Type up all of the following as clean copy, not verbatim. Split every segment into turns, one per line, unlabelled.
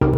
From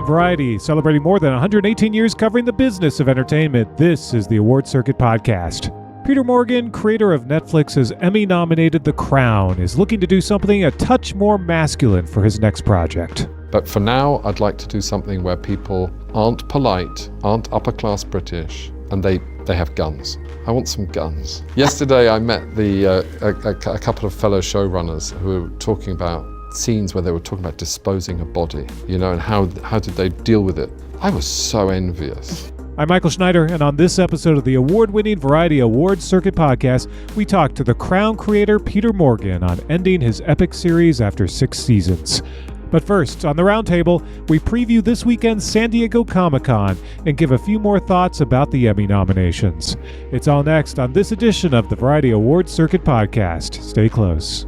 Variety, celebrating more than 118 years covering the business of entertainment, this is the Award Circuit Podcast. Peter Morgan, creator of Netflix's Emmy-nominated The Crown, is looking to do something a touch more masculine for his next project.
But for now, I'd like to do something where people aren't polite, aren't upper-class British, and they have guns. I want some guns. Yesterday, I met a couple of fellow showrunners who were talking about scenes where they were talking about disposing a body, and how did they deal with it. I was so envious.
I'm Michael Schneider, and on this episode of the award-winning Variety Award Circuit Podcast, we talk to The Crown creator Peter Morgan on ending his epic series after 6 seasons. But first, on the Roundtable, we preview this weekend's San Diego Comic-Con and give a few more thoughts about the Emmy nominations. It's all next on this edition of the Variety Award Circuit Podcast. Stay close.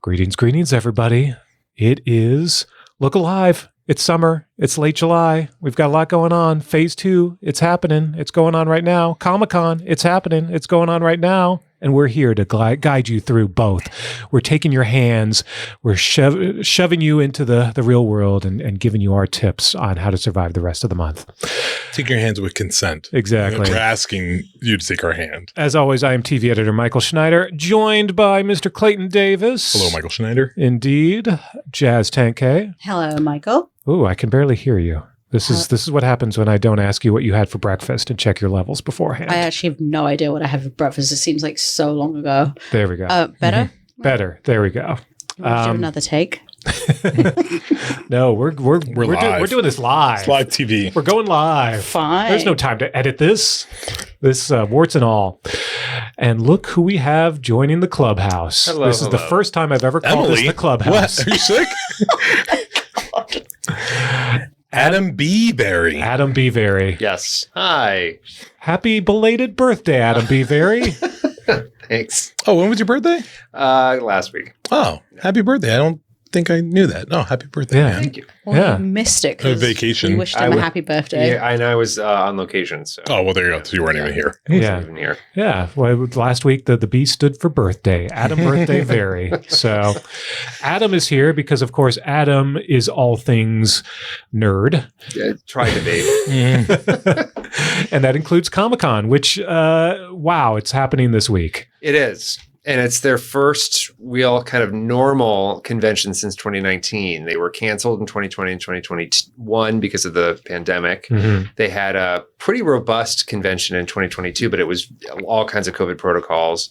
Greetings, everybody. It is Look Alive. It's summer. It's late July. We've got a lot going on. Phase 2, it's happening. It's going on right now. Comic-Con, it's happening. It's going on right now. And we're here to guide you through both. We're taking your hands. We're shoving you into the real world and giving you our tips on how to survive the rest of the month.
Take your hands with consent.
Exactly.
We're asking you to take our hand.
As always, I am TV editor Michael Schneider, joined by Mr. Clayton Davis.
Hello, Michael Schneider.
Indeed. Jazz Tankay.
Hello, Michael.
Ooh, I can barely hear you. This is what happens when I don't ask you what you had for breakfast and check your levels beforehand.
I actually have no idea what I had for breakfast. It seems like so long ago.
There we go.
Better?
Mm-hmm. Better. There we go.
Do another take?
No, we're doing this live.
It's live TV.
We're going live.
Fine.
There's no time to edit this. This warts and all. And look who we have joining the clubhouse.
Hello,
this is the first time I've ever called this the clubhouse.
What? Are you sick? Adam B. Berry.
Adam B. Berry.
Yes. Hi.
Happy belated birthday, Adam B. Berry.
Thanks.
Oh, when was your birthday?
Last week.
Oh, happy birthday. I don't think I knew that. Oh, happy birthday.
Yeah.
Man.
Thank you.
Well, you missed it. 'Cause
vacation.
You wished him a happy birthday.
Yeah, and I was on location. So.
Oh, well, there you go. So you weren't even here.
I wasn't
Yeah.
even here.
Yeah. Well, last week, the B stood for birthday. Adam Birthday Very. So Adam is here because, of course, Adam is all things nerd.
Yeah, tried to be.
And that includes Comic-Con, which, wow, it's happening this week.
It is. And it's their first real kind of normal convention since 2019. They were canceled in 2020 and 2021 because of the pandemic.
Mm-hmm.
They had a pretty robust convention in 2022, but it was all kinds of COVID protocols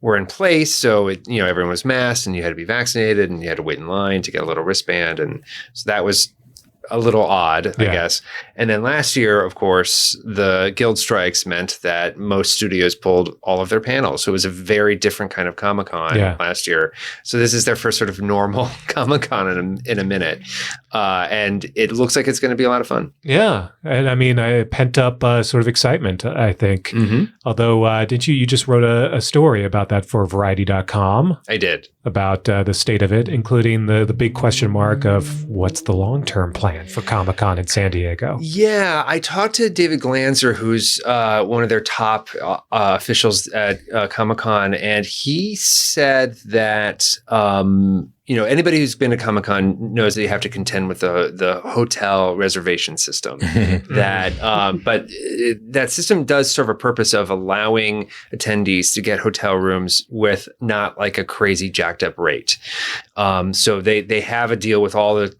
were in place. So everyone was masked and you had to be vaccinated and you had to wait in line to get a little wristband. And so that was a little odd, I guess. And then last year, of course, the guild strikes meant that most studios pulled all of their panels. So it was a very different kind of Comic-Con last year. So this is their first sort of normal Comic-Con in a minute. And it looks like it's going to be a lot of fun.
Yeah. And I mean, I pent up sort of excitement, I think.
Mm-hmm.
Although, didn't you just wrote a story about that for Variety.com?
I did.
About the state of it, including the big question mark of what's the long-term plan for Comic-Con in San Diego?
Yeah, I talked to David Glanzer, who's one of their top officials at Comic-Con, and he said that anybody who's been to Comic-Con knows that you have to contend with the hotel reservation system. But that system does serve a purpose of allowing attendees to get hotel rooms with not like a crazy jacked up rate. So they have a deal with all the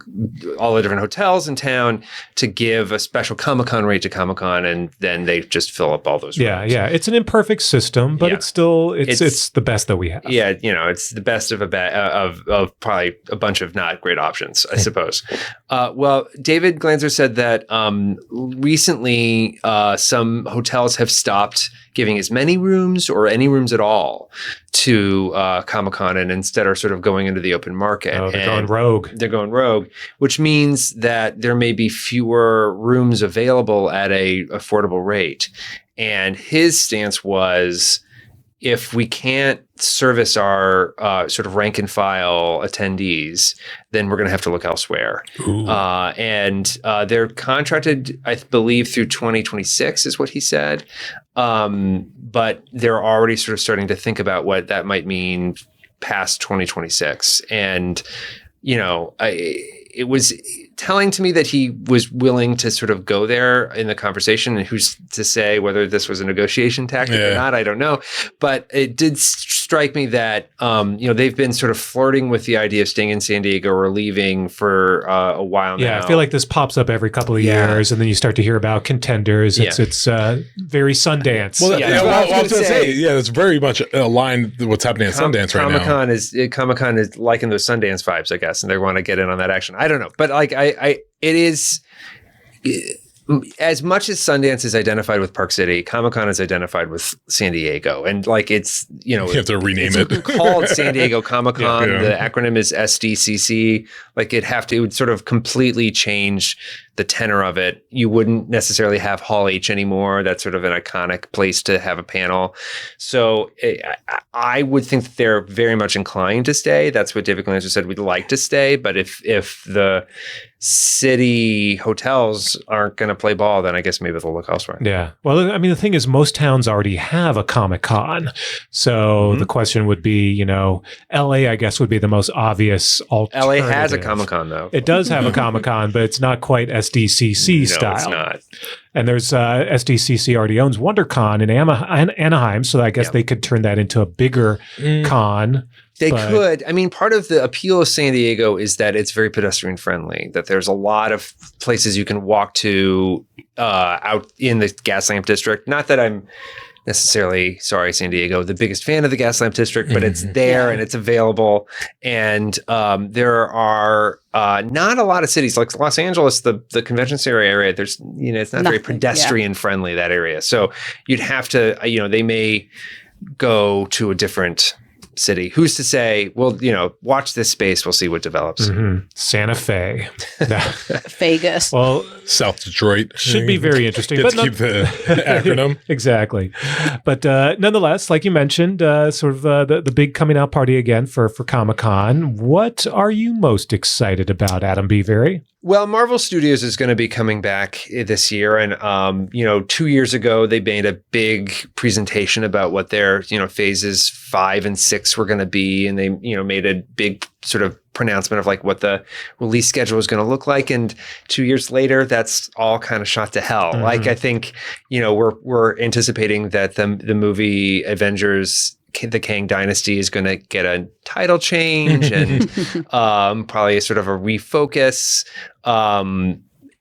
different hotels in town to give a special Comic-Con rate to Comic-Con, and then they just fill up all those rooms.
Yeah. It's an imperfect system, but it's still it's the best that we have.
Yeah, it's the best of of probably a bunch of not great options, I suppose. Well, David Glanzer said that recently some hotels have stopped giving as many rooms or any rooms at all to Comic-Con and instead are sort of going into the open market.
Oh, they're going rogue.
They're going rogue, which means that there may be fewer rooms available at a affordable rate. And his stance was, if we can't service our sort of rank and file attendees, then we're going to have to look elsewhere. And they're contracted, I believe, through 2026 is what he said. But they're already sort of starting to think about what that might mean past 2026. And, it was telling to me that he was willing to sort of go there in the conversation, and who's to say whether this was a negotiation tactic or not, I don't know. But it did strike me that, they've been sort of flirting with the idea of staying in San Diego or leaving for a while now.
Yeah, I feel like this pops up every couple of years, and then you start to hear about contenders. It's very Sundance.
Well, I was going to say, it's very much aligned with what's happening at Sundance right now.
Comic-Con is liking those Sundance vibes, I guess, and they want to get in on that action. I don't know, but like it is as much as Sundance is identified with Park City, Comic-Con is identified with San Diego, and like it's you have
to rename it.
Called San Diego Comic-Con. The acronym is SDCC. Like it would sort of completely change the tenor of it. You wouldn't necessarily have Hall H anymore. That's sort of an iconic place to have a panel. So I would think that they're very much inclined to stay. That's what David Glanzer said. We'd like to stay, but if the city hotels aren't going to play ball, then I guess maybe they'll look elsewhere.
Yeah. Well, I mean, the thing is, most towns already have a Comic-Con. So the question would be, LA, I guess, would be the most obvious alternative.
LA has a Comic-Con, though.
It does have a Comic-Con, but it's not quite SDCC style.
No, it's not.
And there's SDCC already owns WonderCon in Anaheim, so I guess they could turn that into a bigger con.
They could. I mean, part of the appeal of San Diego is that it's very pedestrian friendly, that there's a lot of places you can walk to out in the Gaslamp District. Not that I'm necessarily, sorry, San Diego, the biggest fan of the Gaslamp District, but it's there and it's available. And there are not a lot of cities like Los Angeles, the convention center area. There's, it's not very pedestrian friendly, that area. So you'd have to, they may go to a different city. Who's to say? Well, watch this space. We'll see what develops.
Santa Fe,
Vegas.
Well,
South Detroit
should be very interesting.
Get to keep the acronym
exactly. But nonetheless, like you mentioned, sort of the big coming out party again for Comic-Con. What are you most excited about, Adam B. Very?
Well, Marvel Studios is going to be coming back this year. And, 2 years ago, they made a big presentation about what their, phases 5 and 6 were going to be. And they, made a big sort of pronouncement of like what the release schedule was going to look like. And 2 years later, that's all kind of shot to hell. Like, I think, we're anticipating that the movie Avengers the Kang Dynasty is going to get a title change and probably sort of a refocus.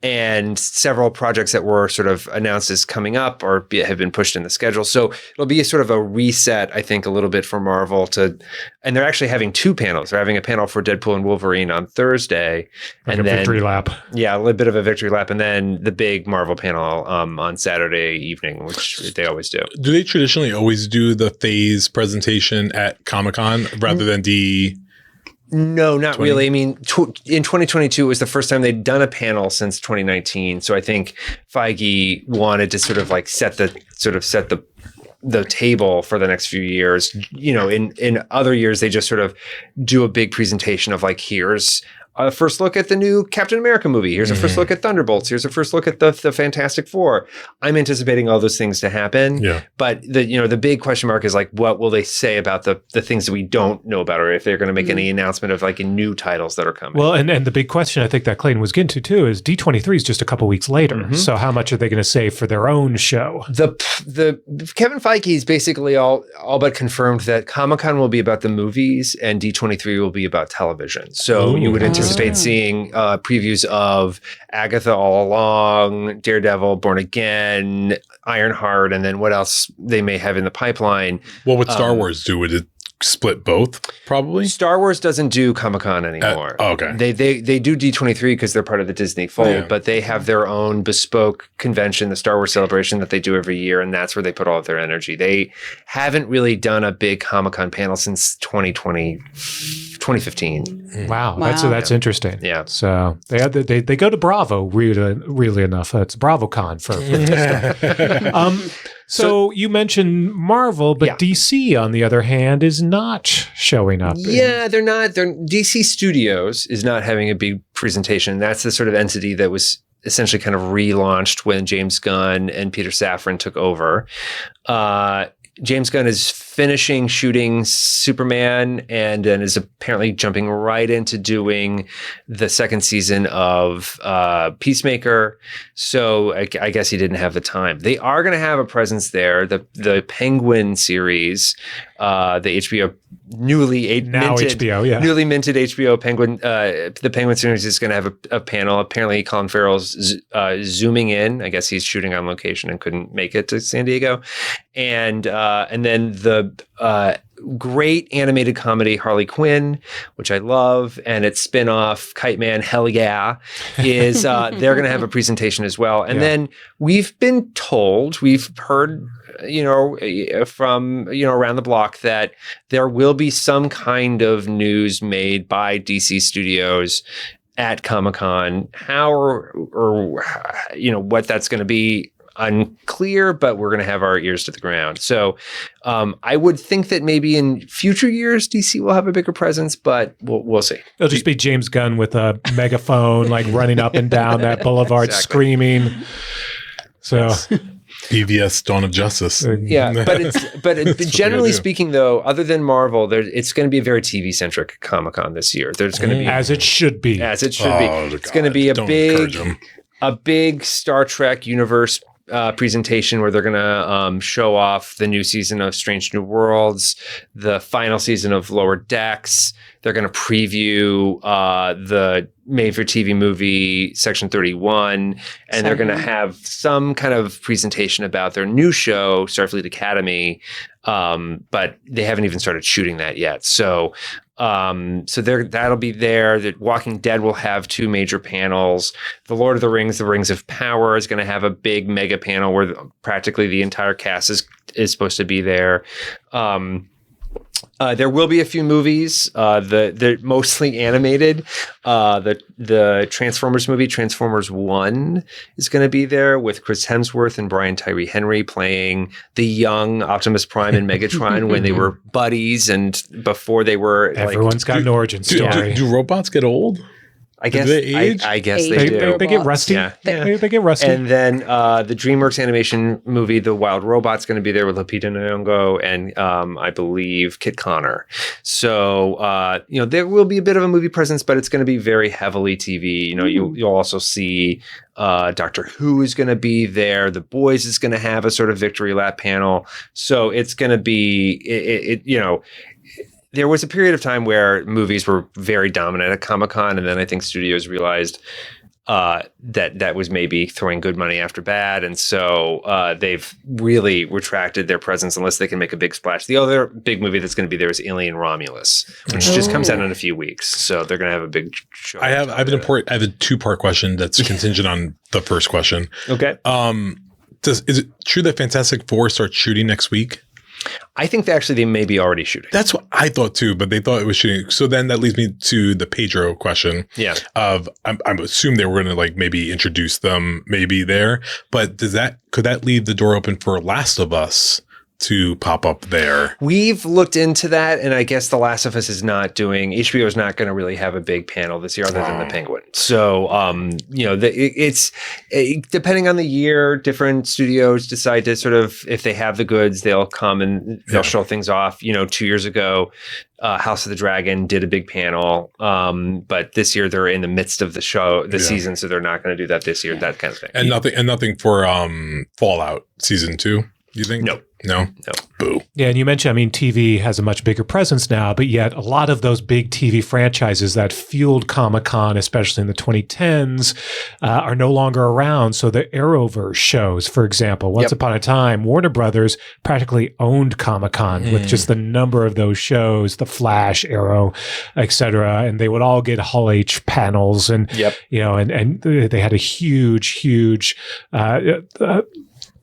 And several projects that were sort of announced as coming up or have been pushed in the schedule. So it'll be a sort of a reset, I think, a little bit for Marvel and they're actually having 2 panels. They're having a panel for Deadpool and Wolverine on Thursday.
Like and a victory lap.
Yeah, a little bit of a victory lap. And then the big Marvel panel on Saturday evening, which they always do.
Do they traditionally always do the phase presentation at Comic-Con rather than
No, not really. I mean, in 2022, it was the first time they'd done a panel since 2019. So I think Feige wanted to sort of like set the table for the next few years. In other years, they just sort of do a big presentation of like, here's a first look at the new Captain America movie. Here's a first look at Thunderbolts. Here's a first look at the Fantastic Four. I'm anticipating all those things to happen. Yeah. But the big question mark is like, what will they say about the things that we don't know about, or if they're going to make any announcement of like new titles that are coming.
Well, and the big question I think that Clayton was getting to too is D23 is just a couple weeks later. So how much are they going to say for their own show?
The Kevin Feige is basically all but confirmed that Comic-Con will be about the movies and D23 will be about television. So you would anticipate seeing previews of Agatha All Along, Daredevil, Born Again, Ironheart, and then what else they may have in the pipeline.
What would Star Wars do? Would it split both, probably?
Star Wars doesn't do Comic-Con anymore.
Okay.
They do D23 because they're part of the Disney fold, but they have their own bespoke convention, the Star Wars Celebration, that they do every year, and that's where they put all of their energy. They haven't really done a big Comic-Con panel since 2015.
Wow. That's interesting.
Yeah.
So they go to Bravo, really enough. It's BravoCon for So you mentioned Marvel, but
Yeah.
DC, on the other hand, is not showing up.
Yeah, they're not. DC Studios is not having a big presentation. That's the sort of entity that was essentially kind of relaunched when James Gunn and Peter Safran took over. James Gunn is finishing shooting Superman and then is apparently jumping right into doing the second season of Peacemaker. So I guess he didn't have the time. They are going to have a presence there. The Penguin series, the HBO newly minted HBO Penguin, the Penguin series is going to have a panel. Apparently, Colin Farrell's zooming in. I guess he's shooting on location and couldn't make it to San Diego, and then the great animated comedy Harley Quinn, which I love, and its spinoff Kite Man, hell yeah, is they're going to have a presentation as well. And then we've been told, we've heard, from around the block that there will be some kind of news made by DC Studios at Comic-Con. How or what that's going to be, unclear, but we're going to have our ears to the ground. So I would think that maybe in future years, DC will have a bigger presence, but we'll see.
It'll just be James Gunn with a megaphone, like running up and down that boulevard screaming. So
BVS Dawn of Justice.
Yeah, but generally speaking, though, other than Marvel, it's going to be a very TV centric Comic-Con this year. There's going to be
as it should be.
It's going to be a big Star Trek universe presentation where they're going to show off the new season of Strange New Worlds, the final season of Lower Decks. They're going to preview the made-for-TV movie Section 31, and they're going to have some kind of presentation about their new show, Starfleet Academy, but they haven't even started shooting that yet. So that'll be there. The Walking Dead will have 2 major panels. The Lord of the Rings of Power is going to have a big mega panel where practically the entire cast is supposed to be there. There will be a few movies. They're mostly animated. The Transformers movie, Transformers 1, is going to be there with Chris Hemsworth and Brian Tyree Henry playing the young Optimus Prime and Megatron when they were buddies and before they were.
Everyone's got an origin story.
Do robots get old?
I guess
they age?
I guess they do.
They get rusty.
Yeah.
They get rusty.
And then the DreamWorks animation movie, The Wild Robot's going to be there with Lupita Nyong'o and I believe Kit Connor. So there will be a bit of a movie presence, but it's going to be very heavily TV. You'll also see Doctor Who is going to be there. The Boys is going to have a sort of victory lap panel. So it's going to be there was a period of time where movies were very dominant at Comic-Con, and then I think studios realized that was maybe throwing good money after bad, and so they've really retracted their presence unless they can make a big splash. The other big movie that's going to be there is Alien Romulus, which just comes out in a few weeks, so they're going to have a big show.
I have a 2-part question that's contingent on the first question.
Okay.
Is it true that Fantastic Four starts shooting next week?
I think they may be already shooting.
That's what I thought too, but they thought it was shooting. So then that leads me to the Pedro question.
Yeah.
I'm assuming they were going to maybe introduce them maybe there, but could that leave the door open for Last of Us to pop up there?
We've looked into that, and I guess The Last of Us is not doing. HBO is not going to really have a big panel this year, other than the Penguin. So, it's depending on the year. Different studios decide to sort of, if they have the goods, they'll come and they'll show things off. 2 years ago, House of the Dragon did a big panel, but this year they're in the midst of the season, so they're not going to do that this year. That kind of thing.
And nothing for Fallout Season 2. You think? No. Boo.
Yeah, and you mentioned, TV has a much bigger presence now, but yet a lot of those big TV franchises that fueled Comic-Con, especially in the 2010s, are no longer around. So the Arrowverse shows, for example, once upon a time, Warner Brothers practically owned Comic-Con with just the number of those shows, The Flash, Arrow, etc., and they would all get Hall H panels, and and they had a huge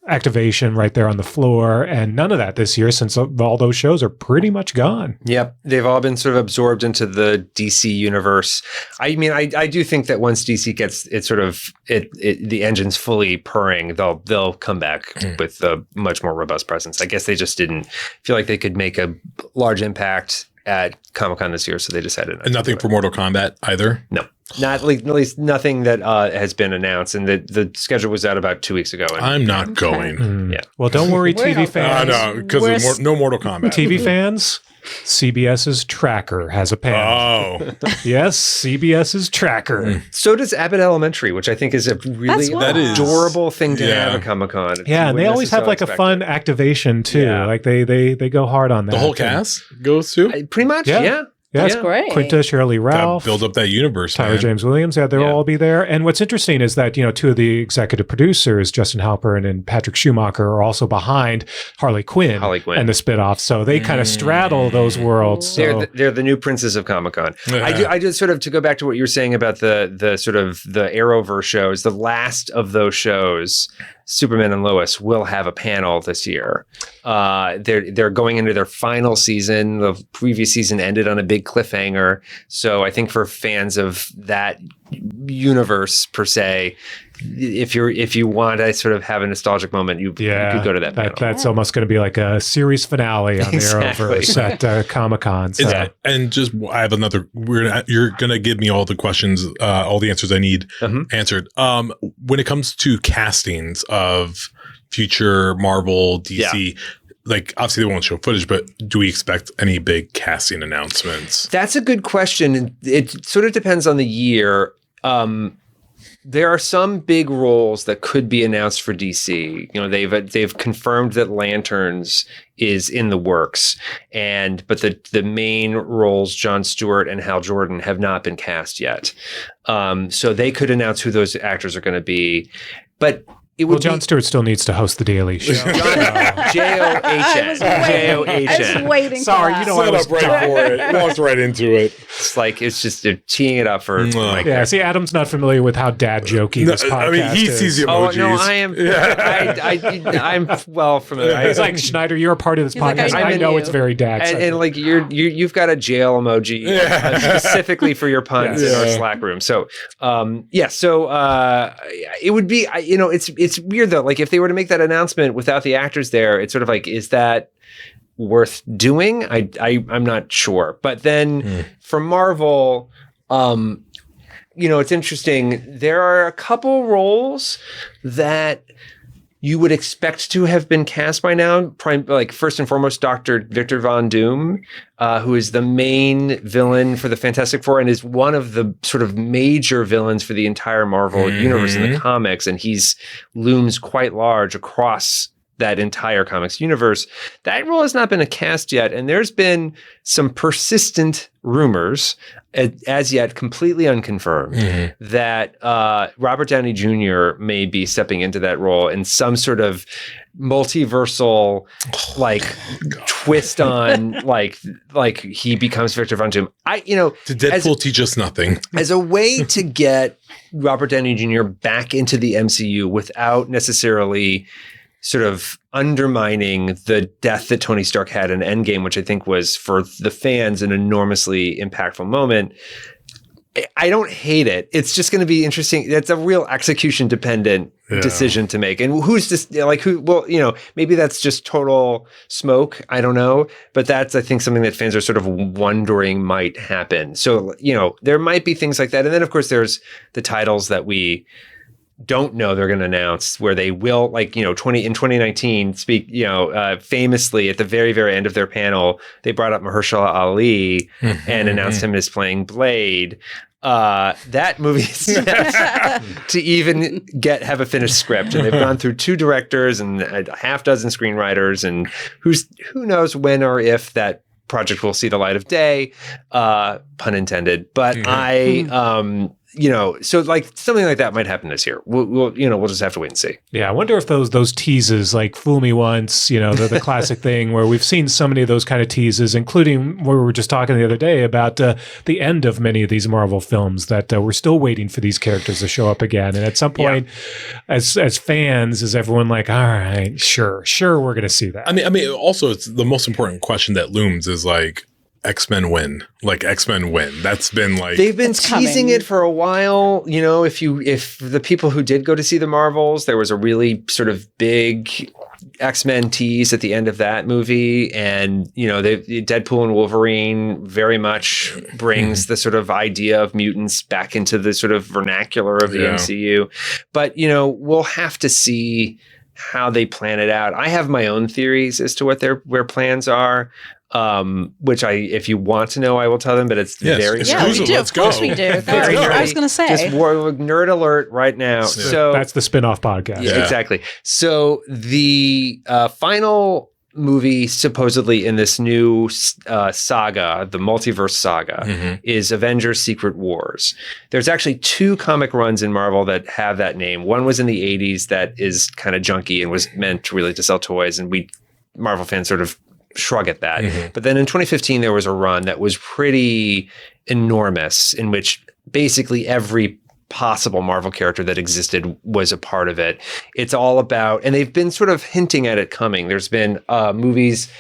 activation right there on the floor, and none of that this year since all those shows are pretty much gone.
Yep, they've all been sort of absorbed into the DC universe. I mean, I do think that once DC gets the engines fully purring, they'll come back with a much more robust presence. I guess they just didn't feel like they could make a large impact at Comic-Con this year, so they decided not
And nothing for Mortal Kombat either?
No. Not at least nothing that has been announced, and the schedule was out about 2 weeks ago. And
I'm not going.
Yeah.
Well, don't worry, TV fans.
No, because no Mortal Kombat.
TV fans, CBS's Tracker has a panel.
Oh.
Yes, CBS's Tracker.
So does Abbott Elementary, which I think is a really
That is-
adorable thing to
Yeah.
have at Comic-Con.
Yeah, and they always have like a fun activation too.
Yeah.
Like they go hard on that.
The whole cast goes to?
Pretty much,
Yeah.
yeah.
Yeah,
That's great.
Quinta, Shirley Ralph,
Build up that universe,
Tyler
man.
James Williams. Yeah, they'll
Yeah.
all be there. And what's interesting is that, two of the executive producers, Justin Halpern and Patrick Schumacher, are also behind Harley Quinn and the spinoff. So they kind of straddle those worlds. So.
They're the new princes of Comic-Con.
Yeah.
I just sort of, to go back to what you were saying about the sort of the Arrowverse shows, the last of those shows, Superman and Lois, will have a panel this year. They're going into their final season. The previous season ended on a big cliffhanger. So I think for fans of that universe per se, if you want to sort of have a nostalgic moment, you could go to that panel.
That's almost going to be like a series finale on the Arrowverse at Comic-Con. So.
And just, I have another. You're gonna give me all the questions, all the answers I need answered. When it comes to castings of future Marvel, DC. Like, obviously they won't show footage, but do we expect any big casting announcements?
That's a good question. It sort of depends on the year. There are some big roles that could be announced for DC. They've confirmed that Lanterns is in the works, but the main roles, Jon Stewart and Hal Jordan, have not been cast yet. So they could announce who those actors are going to be, but.
Jon Stewart still needs to host the Daily Show.
J-O-H-N. J-O-H-N.
I was waiting.
Sorry,
for
you
that.
know I was
right for it. Walked right into it.
It's like it's just they're teeing it up for Mike.
Yeah, see, Adam's not familiar with how dad jokey this podcast
I mean, he sees the
Oh
emojis.
no, I am. I'm well familiar.
It's like, Schneider, you're a part of this
He's like,
podcast.
I
I know
know
it's very dad.
and like you've got a jail emoji specifically for your puns in our Slack room. So it would be it's weird though. Like if they were to make that announcement without the actors there, it's sort of like, is that worth doing? I'm not sure. But then for Marvel, it's interesting. There are a couple roles that you would expect to have been cast by now. Like first and foremost, Dr. Victor Von Doom, who is the main villain for the Fantastic Four and is one of the sort of major villains for the entire Marvel universe in the comics. And he's looms quite large across that entire comics universe. That role has not been cast yet. And there's been some persistent rumors, as yet completely unconfirmed, that Robert Downey Jr. may be stepping into that role in some sort of multiversal twist on like he becomes Victor Von Doom. Did
Deadpool teach us nothing?
As a way to get Robert Downey Jr. back into the MCU without necessarily sort of undermining the death that Tony Stark had in Endgame, which I think was for the fans an enormously impactful moment. I don't hate it. It's just going to be interesting. It's a real execution dependent decision to make. And who's just maybe that's just total smoke. I don't know. But that's, I think, something that fans are sort of wondering might happen. So, there might be things like that. And then, of course, there's the titles that we don't know they're going to announce, where they will, in 2019 speak, famously at the very, very end of their panel, they brought up Mahershala Ali and announced him as playing Blade. That movie is yet to even have a finished script, and they've gone through 2 directors and a half dozen screenwriters, and who knows when or if that project will see the light of day, pun intended. But so like something like that might happen this year. We'll just have to wait and see.
Yeah, I wonder if those teases, like "Fool Me Once," the classic thing where we've seen so many of those kind of teases, including where we were just talking the other day about the end of many of these Marvel films, that we're still waiting for these characters to show up again. And at some point, as fans, is everyone like, all right, sure, we're going to see that?
I mean, also, it's the most important question that looms is like, X-Men win. Like, X-Men win. That's been like...
They've been teasing it for a while. If the people who did go to see the Marvels, there was a really sort of big X-Men tease at the end of that movie. And, Deadpool and Wolverine very much brings the sort of idea of mutants back into the sort of vernacular of the MCU. But, we'll have to see how they plan it out. I have my own theories as to what their plans are. Which if you want to know, I will tell them, but it's very
exclusive.
We do.
Let's
of course
go.
we do.
Very
I was going to say.
Just nerd alert right now. So
that's the spin-off podcast.
Yeah, exactly. So the final movie supposedly in this new saga, the multiverse saga, is Avengers Secret Wars. There's actually 2 comic runs in Marvel that have that name. One was in the 80s that is kind of junky and was meant really to sell toys, and we Marvel fans sort of shrug at that. But then in 2015, there was a run that was pretty enormous, in which basically every possible Marvel character that existed was a part of it. It's all about, and they've been sort of hinting at it coming. There's been movies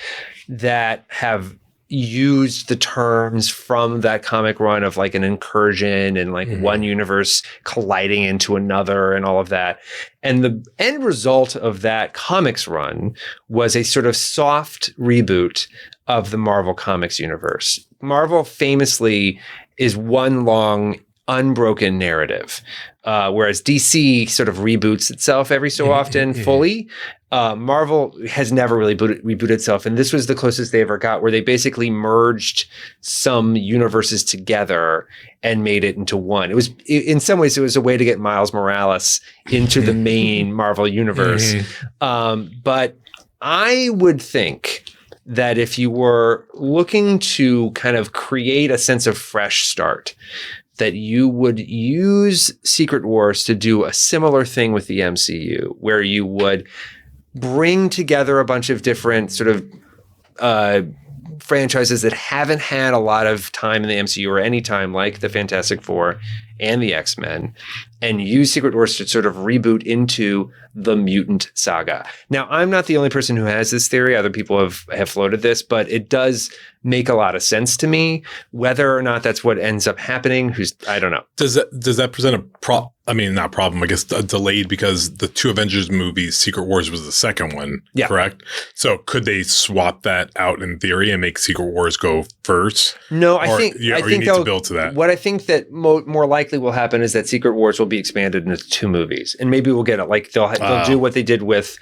that have used the terms from that comic run of like an incursion and like one universe colliding into another and all of that. And the end result of that comics run was a sort of soft reboot of the Marvel Comics universe. Marvel famously is one long unbroken narrative, whereas DC sort of reboots itself every so often fully. Marvel has never really rebooted itself, and this was the closest they ever got, where they basically merged some universes together and made it into one. It was, in some ways, it was a way to get Miles Morales into the main Marvel universe. But I would think that if you were looking to kind of create a sense of fresh start, that you would use Secret Wars to do a similar thing with the MCU, where you would bring together a bunch of different sort of franchises that haven't had a lot of time in the MCU or any time, like the Fantastic Four and the X-Men, and use Secret Wars to sort of reboot into the mutant saga. Now, I'm not the only person who has this theory. Other people have floated this, but it does make a lot of sense to me. Whether or not that's what ends up happening, I don't know.
Does that present a not problem, I guess, delayed, because the 2 Avengers movies, Secret Wars was the second one, correct? So could they swap that out in theory and make Secret Wars go first?
No, I think
you need to build to that.
What I think that more likely will happen is that Secret Wars will be expanded into 2 movies, and maybe we'll get it. Like they'll do what they did with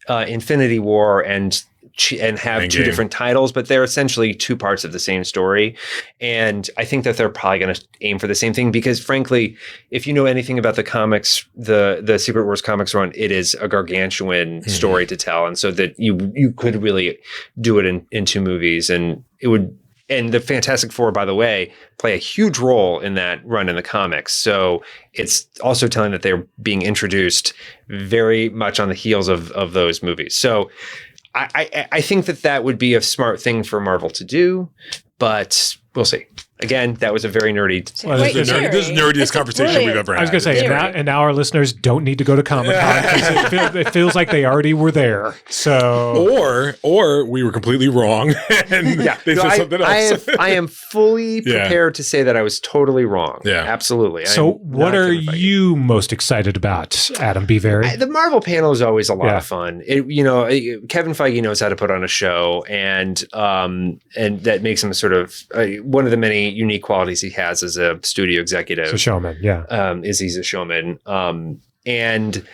Infinity War and have
Endgame.
2 different titles, but they're essentially 2 parts of the same story. And I think that they're probably going to aim for the same thing, because frankly, if you know anything about the comics, the Secret Wars comics run, it is a gargantuan story to tell. And so that you could really do it in 2 movies, and it would. And the Fantastic Four, by the way, play a huge role in that run in the comics. So it's also telling that they're being introduced very much on the heels of those movies. So I think that would be a smart thing for Marvel to do, but we'll see. Again, that was a very nerdy.
This is the nerdiest conversation we've ever had.
I was going to say, and now our listeners don't need to go to Comic-Con, because it feels like they already were there. So,
or we were completely wrong, and they said something else.
I am fully prepared to say that I was totally wrong.
Yeah,
absolutely.
So, what are you most excited about, Adam B. Very?
The Marvel panel is always a lot of fun. Kevin Feige knows how to put on a show, and that makes him sort of one of the many unique qualities he has as a studio executive.
He's a showman,
he's a showman. And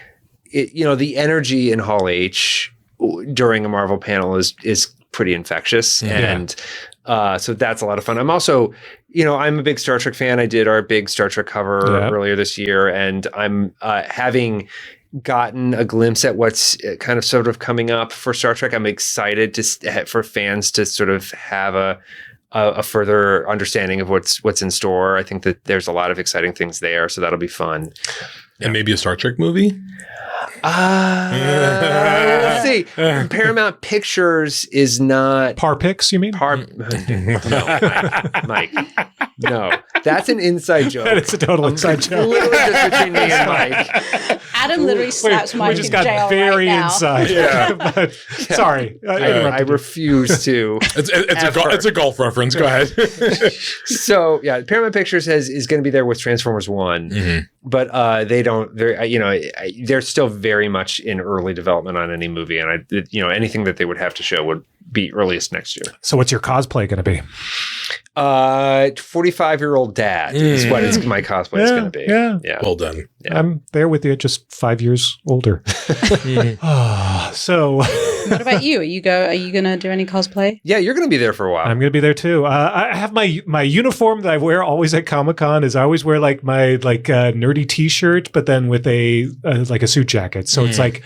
the energy in Hall H during a Marvel panel is pretty infectious. And so that's a lot of fun. I'm also, I'm a big Star Trek fan. I did our big Star Trek cover earlier this year, and I'm having gotten a glimpse at what's kind of sort of coming up for Star Trek. I'm excited for fans to sort of have a a further understanding of what's in store. I think that there's a lot of exciting things there, so that'll be fun.
And maybe a Star Trek movie?
We'll see. Paramount Pictures is not
Parpix, you mean?
No, Mike. No, that's an inside joke.
It's a total inside joke.
Literally just between me and Mike.
Adam literally slaps Mike
We just
in
got
jail
very
right now.
inside.
Yeah.
But, sorry. I
I
interrupted you.
refuse to.
It's a golf reference. Go ahead.
So yeah, Paramount Pictures is going to be there with Transformers 1, but they're still very much in early development on any movie, and anything that they would have to show would be earliest next year.
So what's your cosplay going to be?
45-year-old dad is what my cosplay is going to be.
Yeah.
Well done.
Yeah.
I'm there with you, just 5 years older. So
What about you? Are you going to do any cosplay?
Yeah, you're going to be there for a while.
I'm going to be there too. I have my uniform that I wear always at Comic-Con is I always wear like my nerdy t-shirt, but then with a suit jacket. So it's like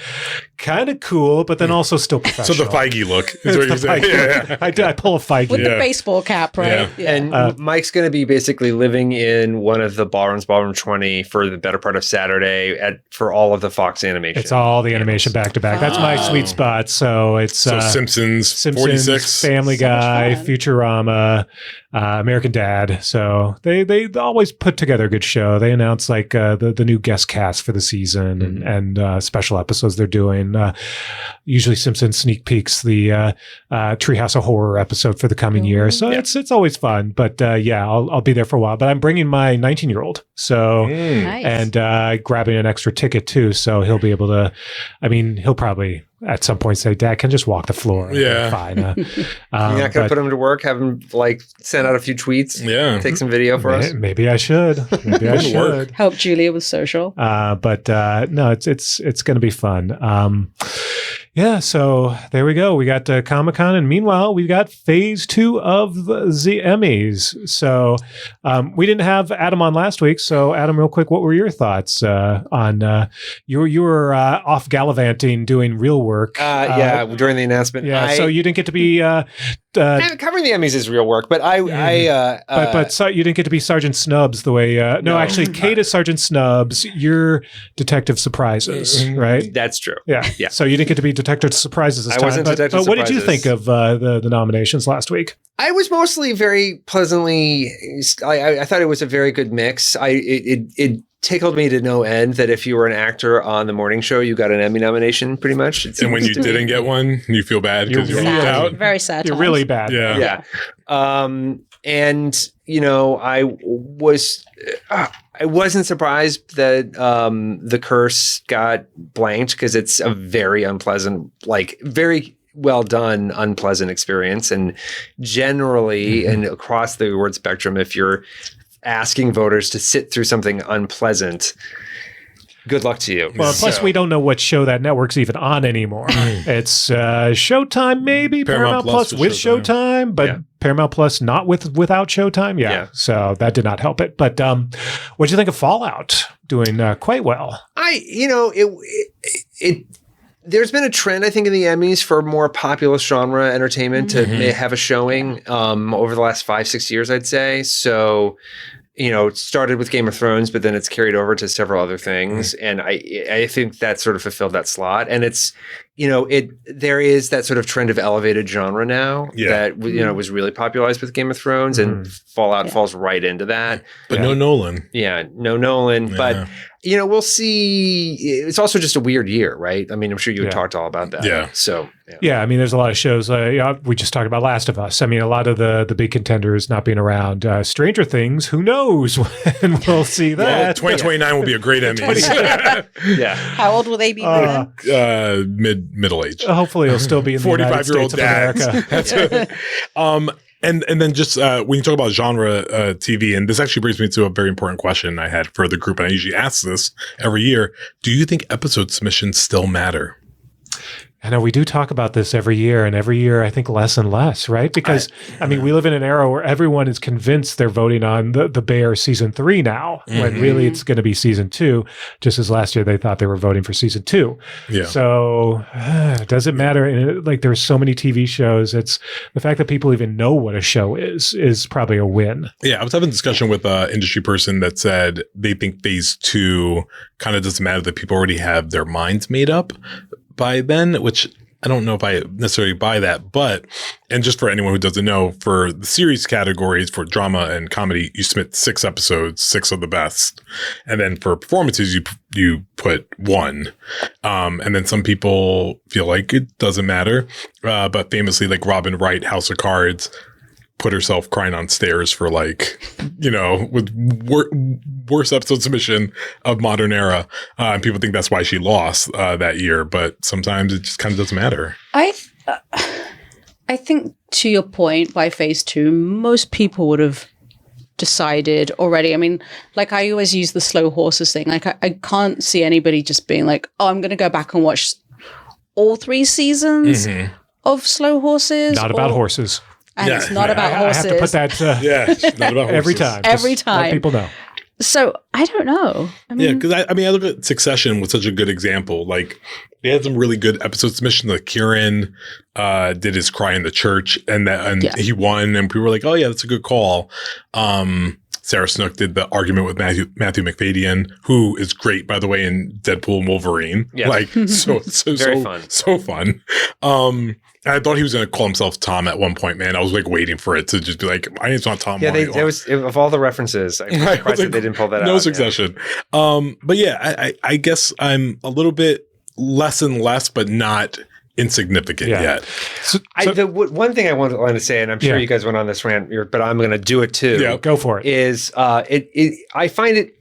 kind of cool, but then also still
So
professional.
the Feige look is
It's
what
the
you're saying.
Feige.
Yeah.
I pull a Feige.
With the baseball cap, right?
Yeah.
And Mike's going to be basically living in one of the ballrooms, Ballroom 20, for the better part of Saturday for all of the Fox animation.
It's all the animation back to back. That's my sweet spot. So it's
Simpsons 46.
Family
So much
Guy,
fun.
Futurama, American Dad. So they always put together a good show. They announce the new guest cast for the season and special episodes they're doing. Usually Simpsons sneak peeks the Treehouse of Horror episode for the coming year. So it's always fun. But I'll be there for a while. But I'm bringing my 19-year-old. So
Nice.
and grabbing an extra ticket too. So he'll be able to. I mean, he'll probably at some point say, "Dad, can just walk the floor."
Yeah.
Fine.
You're not going to put him to work, have him send out a few tweets,
Yeah.
take some video for us.
Maybe I should. Maybe I
Wouldn't work.
should.
Help Julia with social.
But no, it's going to be fun. So there we go. We got Comic-Con, and meanwhile, we've got Phase 2 of the Emmys. So we didn't have Adam on last week. So Adam, real quick, what were your thoughts on you were off gallivanting doing real work?
During the announcement.
So you didn't get to be.
Covering the Emmys is real work, but
But you didn't get to be Sergeant Snubs the way. No, actually, Kate is Sergeant Snubs. You're Detective Surprises, right?
that's true.
Yeah.
Yeah.
So you didn't get to be Detective Surprises this
I
time.
wasn't
but,
Detective
but what did you
Surprises.
think of the nominations last week?
I was mostly very pleasantly. I thought it was a very good mix. It tickled me to no end that if you were an actor on the morning show, you got an Emmy nomination, pretty much.
And when you didn't get one, you feel bad because you
You're
walked
Sad.
out.
Very sad.
You're
times.
really bad.
Yeah.
And I wasn't surprised that the curse got blanked because it's a very unpleasant, very well done, unpleasant experience. And generally, and across the award spectrum, if you're asking voters to sit through something unpleasant, good luck to you.
Well, plus we don't know what show that network's even on anymore. It's Showtime, maybe
Paramount
Plus
Plus
with
with
Showtime, but
Yeah.
Paramount Plus not without Showtime.
Yeah.
So that did not help it. But what do you think of Fallout? Doing quite well.
There's been a trend, I think, in the Emmys for more populist genre entertainment to have a showing over the last 5-6 years, I'd say. So, it started with Game of Thrones, but then it's carried over to several other things. And I think that sort of fulfilled that slot. And it's, there is that sort of trend of elevated genre now that, was really popularized with Game of Thrones, and Fallout falls right into that.
But no Nolan.
Yeah, no Nolan.
Yeah.
But, we'll see. It's also just a weird year, right? I mean, I'm sure you had talked all about that.
Yeah.
So,
Yeah, I mean, there's a lot of shows. We just talked about Last of Us. I mean, a lot of the big contenders not being around. Stranger Things, who knows when we'll see
Well,
that.
2029 will be a great Emmys.
yeah.
How old will they be by then?
Middle age.
Hopefully, it'll still be in the United
45-year-old
States of America.
dads. That's right. And then just when you talk about genre TV, and this actually brings me to a very important question I had for the group, and I usually ask this every year: do you think episode submissions still matter?
I know we do talk about this every year, and every year I think less and less, right? Because we live in an era where everyone is convinced they're voting on the Bear season 3 now, when really it's going to be season 2. Just as last year they thought they were voting for season 2.
Yeah.
So it doesn't matter. And like there's so many TV shows. It's the fact that people even know what a show is probably a win.
Yeah, I was having a discussion with an industry person that said they think phase 2 kind of doesn't matter, that people already have their minds made up by then, which I don't know if I necessarily buy that. But, and just for anyone who doesn't know, for the series categories for drama and comedy, you submit 6 episodes, 6 of the best. And then for performances, you put 1. And then some people feel like it doesn't matter. But famously, like Robin Wright, House of Cards, put herself crying on stairs for with worst episode submission of modern era. And people think that's why she lost that year, but sometimes it just kind of doesn't matter.
I think to your point, by phase 2, most people would have decided already. I mean, like I always use the slow horses thing. Like I can't see anybody just being like, oh, I'm going to go back and watch all 3 seasons of Slow Horses.
Not about horses.
And it's not about horses.
I have to put that
it's not about
every
horses.
time.
Every
Just
time.
let people know.
So I don't know. I mean,
because I look at Succession was such a good example. Like they had some really good episode submissions. Like Kieran did his cry in the church, and he won, and people were like, "Oh yeah, that's a good call." Sarah Snook did the argument with Matthew McFadyen, who is great, by the way, in Deadpool and Wolverine.
Yeah.
Like so
Very fun.
So fun. I thought he was going to call himself Tom at one point, man. I was like waiting for it to just be like, my name's not Tom.
Yeah, that was of all the references. I'm surprised that they didn't pull that out.
No Succession. Yeah. But yeah, I guess I'm a little bit less and less, but not insignificant yet.
One thing I want to say, and I'm sure you guys went on this rant, but I'm going to do it too.
Yeah,
go for it.
Is I find it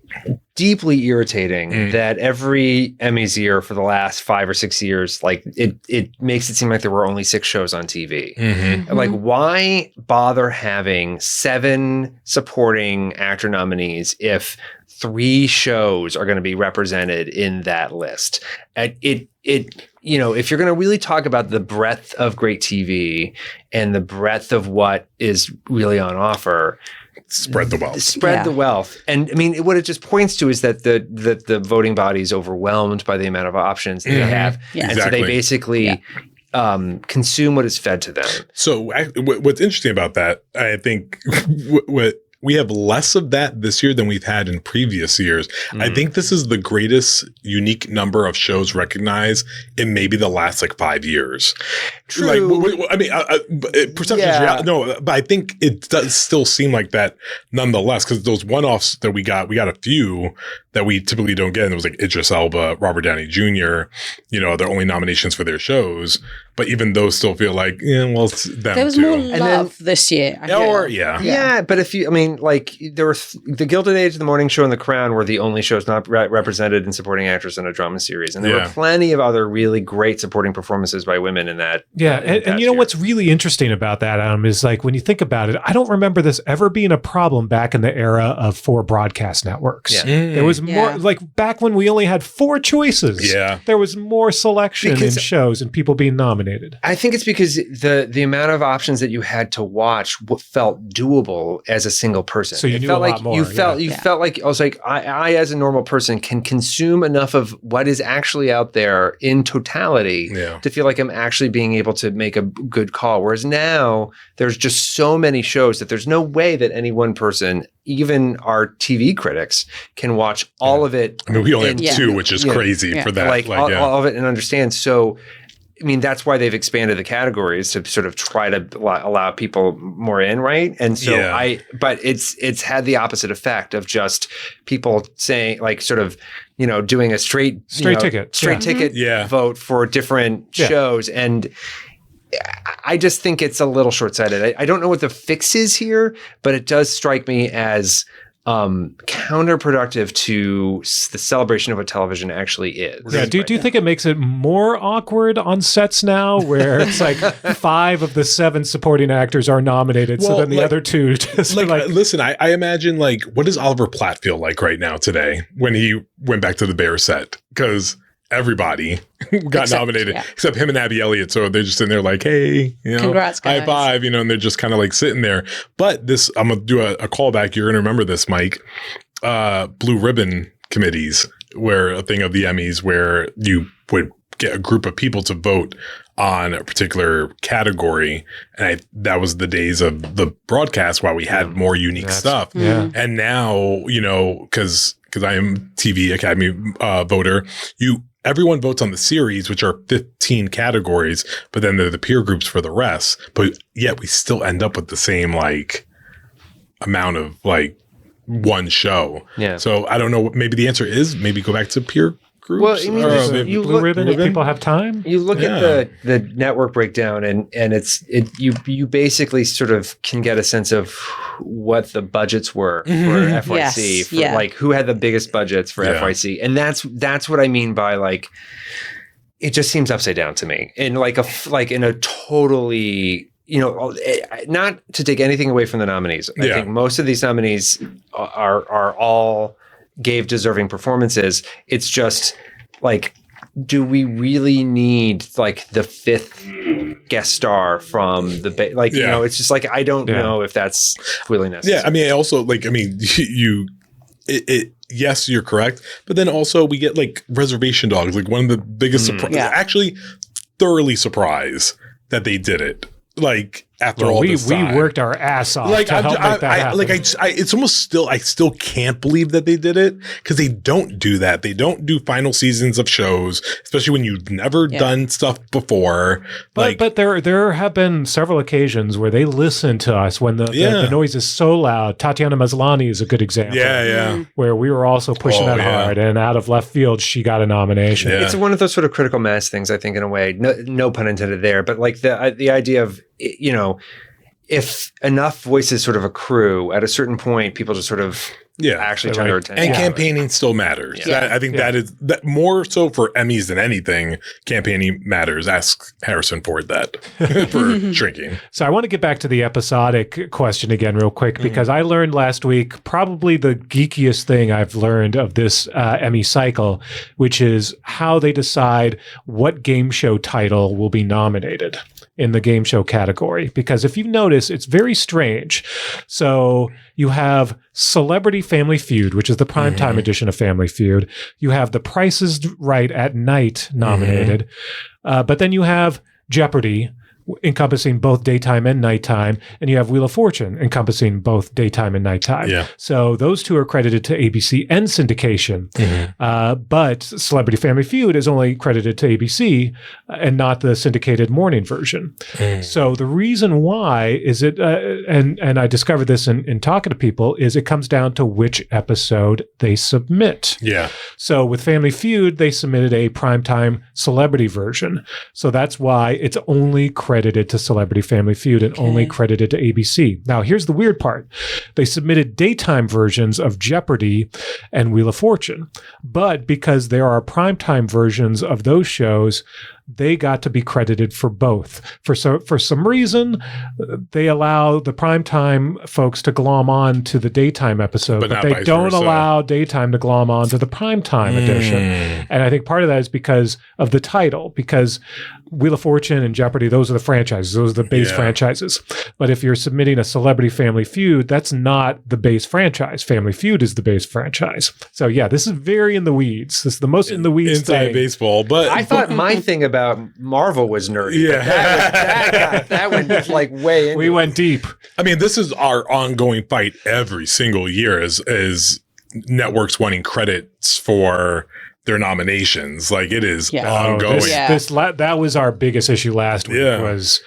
deeply irritating that every Emmys year for the last 5 or 6 years, like it makes it seem like there were only 6 shows on TV. Like, why bother having 7 supporting actor nominees if 3 shows are going to be represented in that list? If you're going to really talk about the breadth of great TV and the breadth of what is really on offer,
spread the wealth.
The wealth. And I mean, what it just points to is that the voting body is overwhelmed by the amount of options that they have.
Yeah.
And so they basically consume what is fed to them.
So what's interesting about that, I think what we have less of that this year than we've had in previous years. I think this is the greatest unique number of shows recognized in maybe the last 5 years.
True.
Like, I mean, percentage, no, but I think it does still seem like that nonetheless, because those one-offs that we got a few that we typically don't get. And it was like Idris Elba, Robert Downey Jr., they're only nominations for their shows. But even those still feel like, it's them
there was
too.
more love this year. I feel.
Yeah, but there were the Gilded Age, The Morning Show, and The Crown were the only shows not represented in supporting actress in a drama series, and there were plenty of other really great supporting performances by women in that.
Yeah, and you know what's really interesting about that, Adam, is like when you think about it, I don't remember this ever being a problem back in the era of 4 broadcast networks. Yeah. There was more back when we only had 4 choices.
Yeah,
there was more selection in shows and people being nominated.
I think it's because the amount of options that you had to watch felt doable as a single person.
So you knew a lot more.
You felt like I was like, I as a normal person can consume enough of what is actually out there in totality to feel like I'm actually being able to make a good call. Whereas now there's just so many shows that there's no way that any one person, even our TV critics, can watch all of it.
I mean, we only have 2, which is crazy for that.
All of it and understand. So, I mean, that's why they've expanded the categories to sort of try to allow people more in, right? And so but it's had the opposite effect of just people saying, like, sort of, doing a straight ticket vote for different shows. And I just think it's a little short-sighted. I don't know what the fix is here, but it does strike me as counterproductive to the celebration of what television actually is.
Yeah. Do you think it makes it more awkward on sets now, where it's like 5 of the 7 supporting actors are nominated, so then the other 2 just
listen, I imagine, what does Oliver Platt feel like right now today when he went back to the Bears set? Because everybody got nominated except him and Abby Elliott. So they're just in there like, hey,
congrats, guys.
High five, and they're just kind of like sitting there. But this, I'm going to do a callback. You're going to remember this, Mike. Blue ribbon committees were a thing of the Emmys where you would get a group of people to vote on a particular category. And that was the days of the broadcast while we had more unique stuff.
Yeah.
And now, because I am TV Academy voter, everyone votes on the series, which are 15 categories, but then there are the peer groups for the rest. But yet we still end up with the same amount of one show.
Yeah.
So I don't know. Maybe the answer is maybe go back to peer groups.
Well, I mean,
maybe
Blue ribbon, if people have time.
You look at the network breakdown, and you basically sort of can get a sense of what the budgets were for FYC, for who had the biggest budgets for FYC, and that's what I mean by it just seems upside down to me, and in a totally. Not to take anything away from the nominees. I think most of these nominees are all gave deserving performances. It's just do we really need the fifth guest star from the it's just I don't know if that's really necessary.
Yeah, I mean, also yes, you're correct, but then also we get Reservation Dogs, one of the biggest surprises. Actually, thoroughly surprised that they did it. After all this time.
We worked our ass off to help make that happen.
It's almost I still can't believe that they did it because they don't do that. They don't do final seasons of shows, especially when you've never done stuff before.
But there have been several occasions where they listen to us when the noise is so loud. Tatiana Maslany is a good example.
Yeah.
Where we were also pushing that hard, and out of left field, she got a nomination.
It's one of those sort of critical mass things, I think, in a way. No pun intended there, but the idea of if enough voices sort of accrue at a certain point, people just sort of actually turn their attention.
And campaigning still matters.
Yeah.
I think that is more so for Emmys than anything. Campaigning matters. Ask Harrison Ford that for shrinking.
So I want to get back to the episodic question again real quick, because I learned last week probably the geekiest thing I've learned of this Emmy cycle, which is how they decide what game show title will be nominated in the game show category. Because if you notice, it's very strange. So you have Celebrity Family Feud, which is the primetime edition of Family Feud. You have The Price is Right at Night nominated. But then you have Jeopardy, encompassing both daytime and nighttime, and you have Wheel of Fortune encompassing both daytime and nighttime. Yeah. So those two are credited to ABC and syndication, but Celebrity Family Feud is only credited to ABC and not the syndicated morning version. So the reason why is and I discovered this in talking to people, is it comes down to which episode they submit.
Yeah.
So with Family Feud, they submitted a primetime celebrity version. So that's why it's only credited to Celebrity Family Feud and only credited to ABC. Now, here's the weird part. They submitted daytime versions of Jeopardy and Wheel of Fortune, but because there are primetime versions of those shows, they got to be credited for both. For some reason, they allow the primetime folks to glom on to the daytime episode, but they don't allow daytime to glom on to the primetime edition. And I think part of that is because of the title, because Wheel of Fortune and Jeopardy, those are the franchises. Those are the base franchises. But if you're submitting a Celebrity Family Feud, that's not the base franchise. Family Feud is the base franchise. So yeah, this is very in the weeds. This is the most in the weeds
inside
thing.
Baseball. But
I thought my thing about Marvel was nerdy. Yeah, that went way in.
We went deep.
I mean, this is our ongoing fight every single year as networks wanting credits for their nominations. It is ongoing.
That was our biggest issue last week, was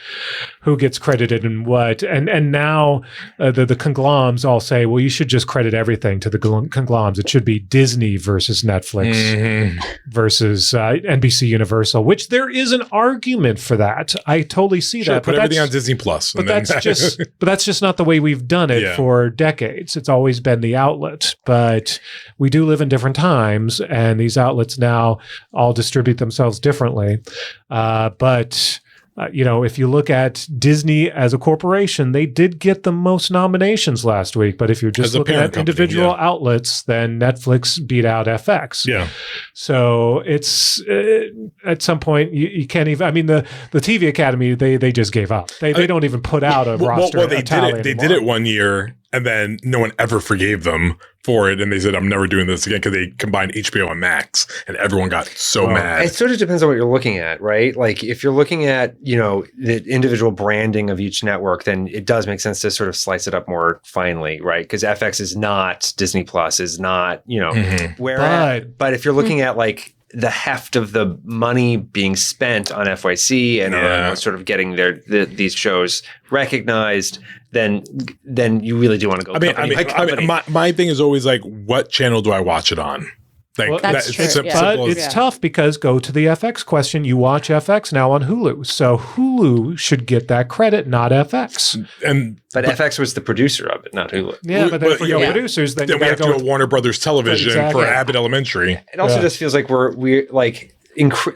who gets credited and what. And now the conglomerates all say, well, you should just credit everything to the conglomerates. It should be Disney versus Netflix versus NBC Universal, which there is an argument for that. I totally see that.
Put everything on Disney Plus.
But that's just not the way we've done it for decades. It's always been the outlet. But we do live in different times, and these outlets now all distribute themselves differently. But if you look at Disney as a corporation, they did get the most nominations last week. But if you're just
As a
looking
parent
at
company,
individual outlets, then Netflix beat out FX.
Yeah.
So it's at some point you can't even. I mean, the TV Academy they just gave up. They don't even put out a roster.
Well, they
tally
did it. They
anymore.
did it one year, and then no one ever forgave them for it, and they said, "I'm never doing this again," because they combined HBO and Max, and everyone got so mad.
It sort of depends on what you're looking at, right? Like if you're looking at, the individual branding of each network, then it does make sense to sort of slice it up more finely, right? Because FX is not Disney Plus, is not, but if you're looking at like the heft of the money being spent on FYC and on sort of getting these shows recognized, then you really do want to go.
My thing is always like, what channel do I watch it on? Like,
that's true.
But it's tough because go to the FX question. You watch FX now on Hulu, so Hulu should get that credit, not FX.
But FX was the producer of it, not Hulu.
Yeah, but then if we go producers, then
we have to go Warner Brothers Television for Abbott Elementary.
It also just feels like we're like.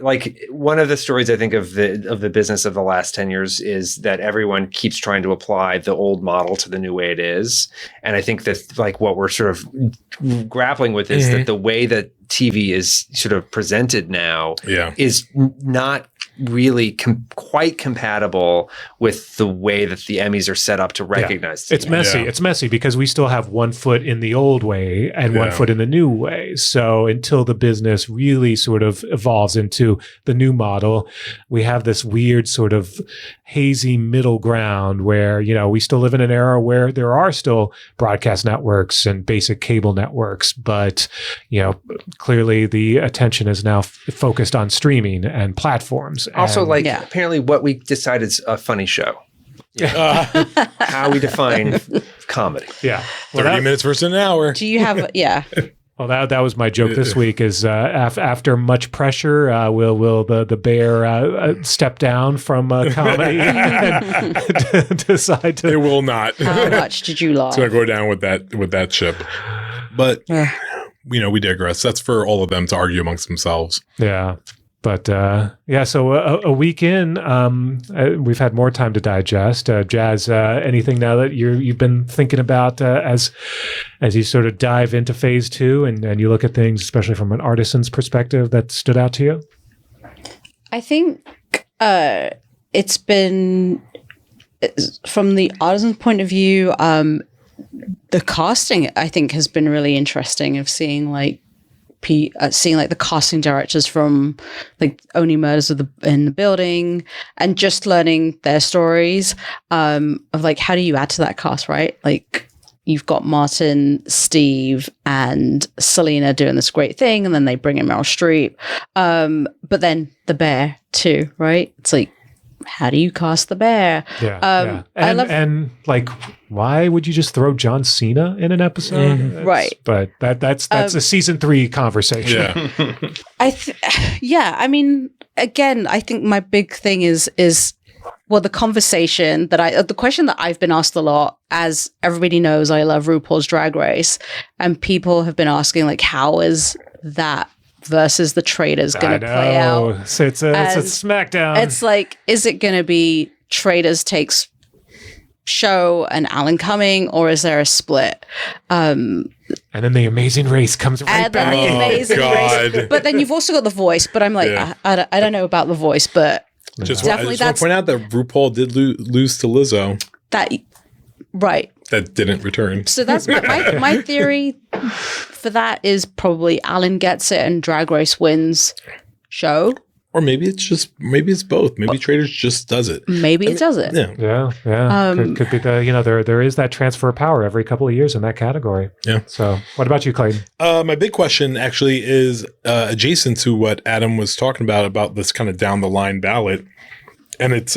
Like one of the stories I think of the business of the last 10 years is that everyone keeps trying to apply the old model to the new way it is. And I think that like what we're sort of grappling with is that the way that TV is sort of presented now is not really quite compatible with the way that the Emmys are set up to recognize.
It's messy. It's messy because we still have one foot in the old way and one foot in the new way. So until the business really sort of evolves into the new model, we have this weird sort of hazy middle ground where, we still live in an era where there are still broadcast networks and basic cable networks, but, clearly the attention is now focused on streaming and platforms.
Also, apparently what we decide is a funny show. How we define comedy.
Yeah.
30 minutes versus an hour.
Do you have,
Well, that was my joke this week is after much pressure, will the bear step down from comedy and decide to...
It will not.
How much did you lie?
It's going to go down with that ship. But, we digress. That's for all of them to argue amongst themselves.
Yeah. But so a week in, we've had more time to digest. Jazz, anything now that you've been thinking about as you sort of dive into phase 2 and you look at things, especially from an artisan's perspective, that stood out to you?
I think it's been, from the artisan's point of view, the casting, I think, has been really interesting of seeing seeing the casting directors from like Only Murders in the Building and just learning their stories of like, how do you add to that cast, right? Like you've got Martin, Steve, and Selena doing this great thing, and then they bring in Meryl Streep. But then the bear too, right? It's like, how do you cast the bear?
Yeah. And like, why would you just throw John Cena in an episode?
Right.
But that's a season 3 conversation.
Yeah.
I mean, again, I think my big thing is the conversation the question that I've been asked a lot, as everybody knows, I love RuPaul's Drag Race, and people have been asking like, how is that versus the Traitors going to play out?
So it's a SmackDown.
It's like, is it going to be Traitors takes show and Alan Cumming, or is there a split?
And then the Amazing Race comes right back.
The Amazing Race. But then you've also got The Voice. But I'm like, I don't know about The Voice, but
just want to point out that RuPaul did lose to Lizzo.
Right.
That didn't return.
So that's my theory for that is probably Alan gets it and Drag Race wins show. Or
maybe it's both. Maybe Traitors just does it.
Maybe it does it.
Yeah. Could be there is that transfer of power every couple of years in that category.
Yeah.
So what about you, Clayton?
My big question actually is adjacent to what Adam was talking about this kind of down the line ballot. And it's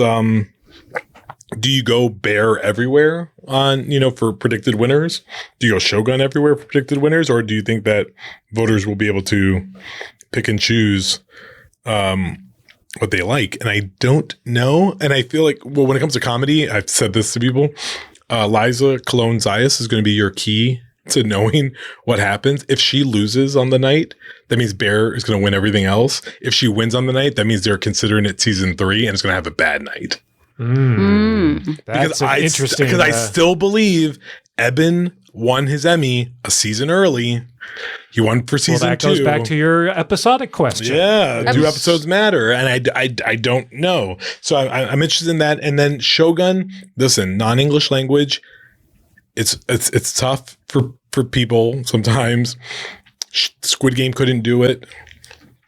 do you go bear everywhere on, for predicted winners? Do you go Shogun everywhere for predicted winners? Or do you think that voters will be able to pick and choose what they like? And I don't know. And I feel like, when it comes to comedy, I've said this to people, Liza Colon Zayas is going to be your key to knowing what happens. If she loses on the night, that means Bear is going to win everything else. If she wins on the night, that means they're considering it season 3 and it's going to have a bad night.
That's interesting.
Because I still believe Eben won his Emmy a season early. He won for season 2.
That goes back to your episodic question.
Yeah, do episodes matter? And I don't know. So I'm interested in that. And then Shogun, listen, non-English language, it's tough for people sometimes. Squid Game couldn't do it.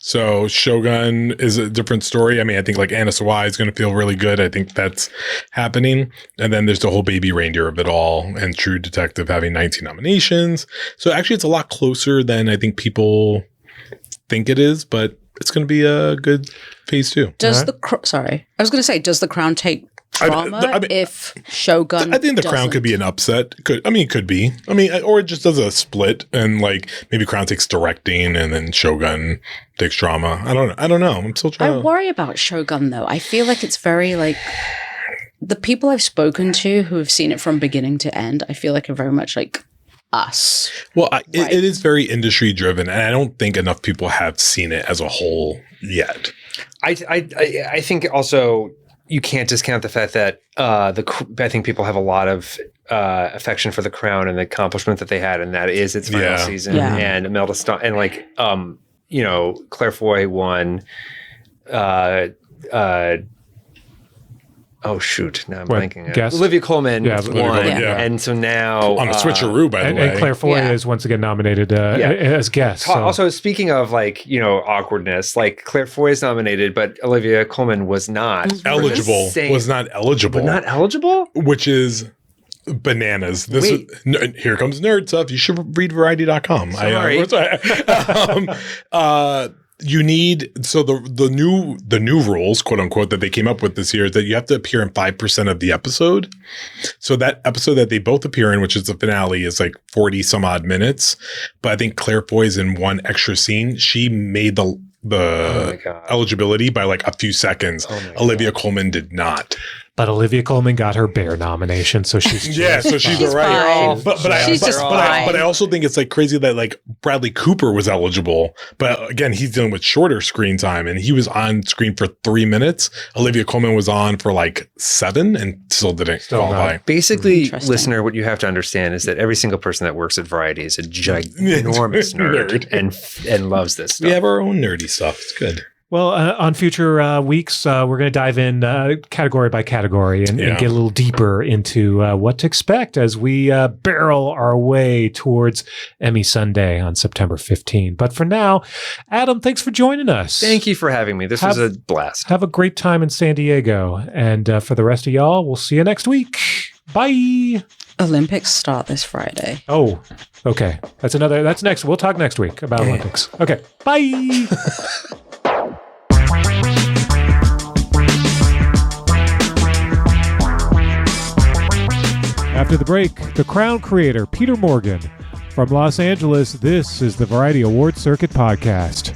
So Shogun is a different story. I mean, I think like Anna Sawai is going to feel really good. I think that's happening. And then there's the whole Baby Reindeer of it all and True Detective having 19 nominations. So actually it's a lot closer than I think people think it is, but it's going to be a good phase 2.
Does the Crown take drama if Shogun
I think the Crown could be an upset. It could be. Or it just does a split and like maybe Crown takes directing and then Shogun takes drama. I don't know. I'm still trying
I worry about Shogun though. I feel like it's very like the people I've spoken to who have seen it from beginning to end, I feel like are very much like us.
Well, it is very industry driven and I don't think enough people have seen it as a whole yet.
I think also you can't discount the fact that I think people have a lot of affection for the Crown and the accomplishment that they had, and that is its final season.
Yeah.
And Imelda Staunton, and like Claire Foy won. Oh shoot! Now I'm blanking. Olivia Colman won, and so now
on a switcheroo, by the way.
And Claire Foy is once again nominated as guest. So.
Also, speaking of like awkwardness, like Claire Foy is nominated, but Olivia Colman was not
eligible. Was not eligible.
But not eligible,
which is bananas. Here comes nerd stuff. You should read Variety.com.
Sorry.
You need the new rules, quote unquote, that they came up with this year is that you have to appear in 5% of the episode. So that episode that they both appear in, which is the finale, is like 40 some odd minutes. But I think Claire Foy's in one extra scene. She made the eligibility by like a few seconds. Olivia Colman did not.
But Olivia Colman got her Bear nomination, so she's
so she's all right. But I also think it's like crazy that like Bradley Cooper was eligible, but again he's dealing with shorter screen time, and he was on screen for 3 minutes. Olivia Colman was on for like 7 and still didn't qualify.
Basically, listener, what you have to understand is that every single person that works at Variety is a ginormous nerd and loves this stuff.
We have our own nerdy stuff. It's good.
Well, on future weeks, we're going to dive in category by category and get a little deeper into what to expect as we barrel our way towards Emmy Sunday on September 15. But for now, Adam, thanks for joining us.
Thank you for having me. This was a blast.
Have a great time in San Diego. And for the rest of y'all, we'll see you next week. Bye.
Olympics start this Friday.
Oh, okay. That's next. We'll talk next week about Olympics. Okay. Bye. After the break, the Crown creator, Peter Morgan. From Los Angeles, this is the Variety Awards Circuit Podcast.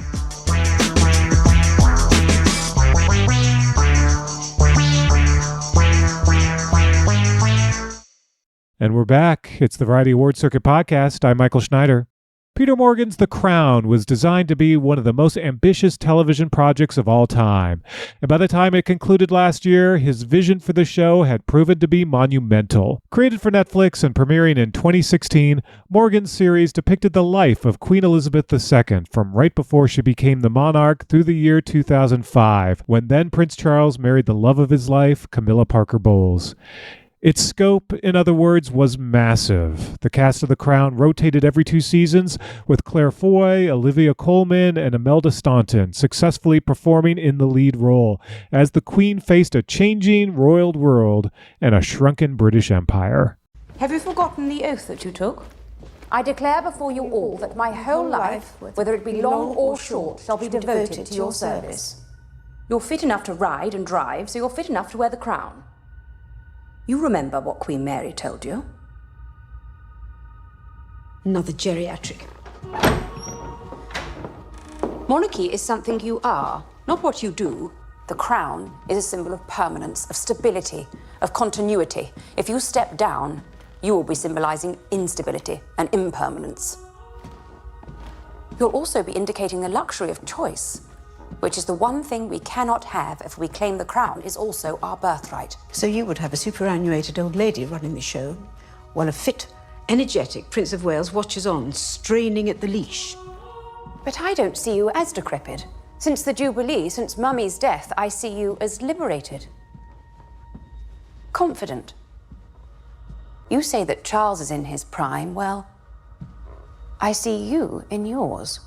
And we're back. It's the Variety Awards Circuit Podcast. I'm Michael Schneider. Peter Morgan's The Crown was designed to be one of the most ambitious television projects of all time. And by the time it concluded last year, his vision for the show had proven to be monumental. Created for Netflix and premiering in 2016, Morgan's series depicted the life of Queen Elizabeth II from right before she became the monarch through the year 2005, when then Prince Charles married the love of his life, Camilla Parker Bowles. Its scope, in other words, was massive. The cast of The Crown rotated every 2 seasons, with Claire Foy, Olivia Colman, and Imelda Staunton successfully performing in the lead role, as the Queen faced a changing royal world and a shrunken British Empire.
Have you forgotten the oath that you took?
I declare before you all that my whole life, whether it be long or short, shall be devoted to your service.
You're fit enough to ride and drive, so you're fit enough to wear the crown. You remember what Queen Mary told you?
Another geriatric.
Monarchy is something you are, not what you do.
The crown is a symbol of permanence, of stability, of continuity. If you step down,
You will be symbolising instability and impermanence. You'll also be indicating the luxury of choice, which is the one thing we cannot have if we claim the crown is also our birthright.
So you would have a superannuated old lady running the show, while a fit, energetic Prince of Wales watches on, straining at the leash.
But I don't see you as decrepit. Since the Jubilee, since Mummy's death, I see you as liberated. Confident. You say that Charles is in his prime. Well, I see you in yours.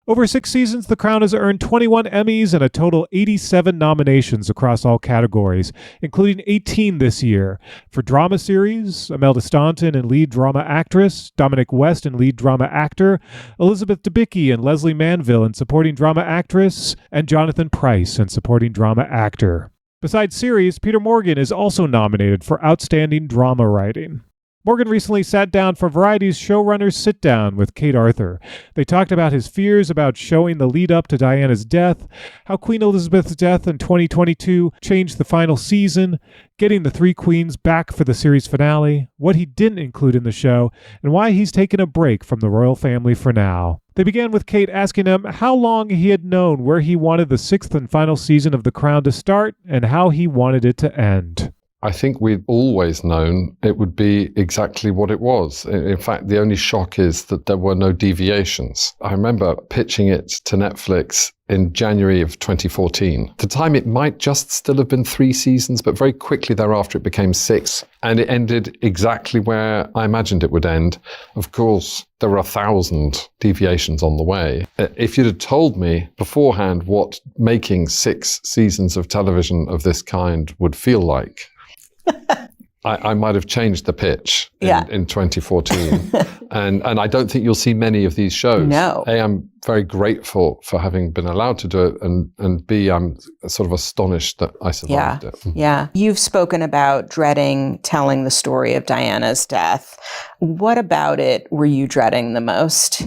Over 6 seasons, The Crown has earned 21 Emmys and a total 87 nominations across all categories, including 18 this year. For drama series, Imelda Staunton in lead drama actress, Dominic West in lead drama actor, Elizabeth Debicki and Leslie Manville in supporting drama actress, and Jonathan Pryce in supporting drama actor. Besides series, Peter Morgan is also nominated for Outstanding Drama Writing. Morgan recently sat down for Variety's Showrunners Sit Down with Kate Arthur. They talked about his fears about showing the lead up to Diana's death, how Queen Elizabeth's death in 2022 changed the final season, getting the 3 queens back for the series finale, what he didn't include in the show, and why he's taken a break from the royal family for now. They began with Kate asking him how long he had known where he wanted the 6th and final season of The Crown to start and how he wanted it to end.
I think we'd always known it would be exactly what it was. In fact, the only shock is that there were no deviations. I remember pitching it to Netflix in January of 2014. At the time, it might just still have been 3 seasons, but very quickly thereafter it became 6. And it ended exactly where I imagined it would end. Of course, there were 1,000 deviations on the way. If you'd have told me beforehand what making 6 seasons of television of this kind would feel like, I might have changed the pitch in 2014. and I don't think you'll see many of these shows.
No.
A, I'm very grateful for having been allowed to do it. And B, I'm sort of astonished that I survived it.
Yeah. You've spoken about dreading telling the story of Diana's death. What about it were you dreading the most?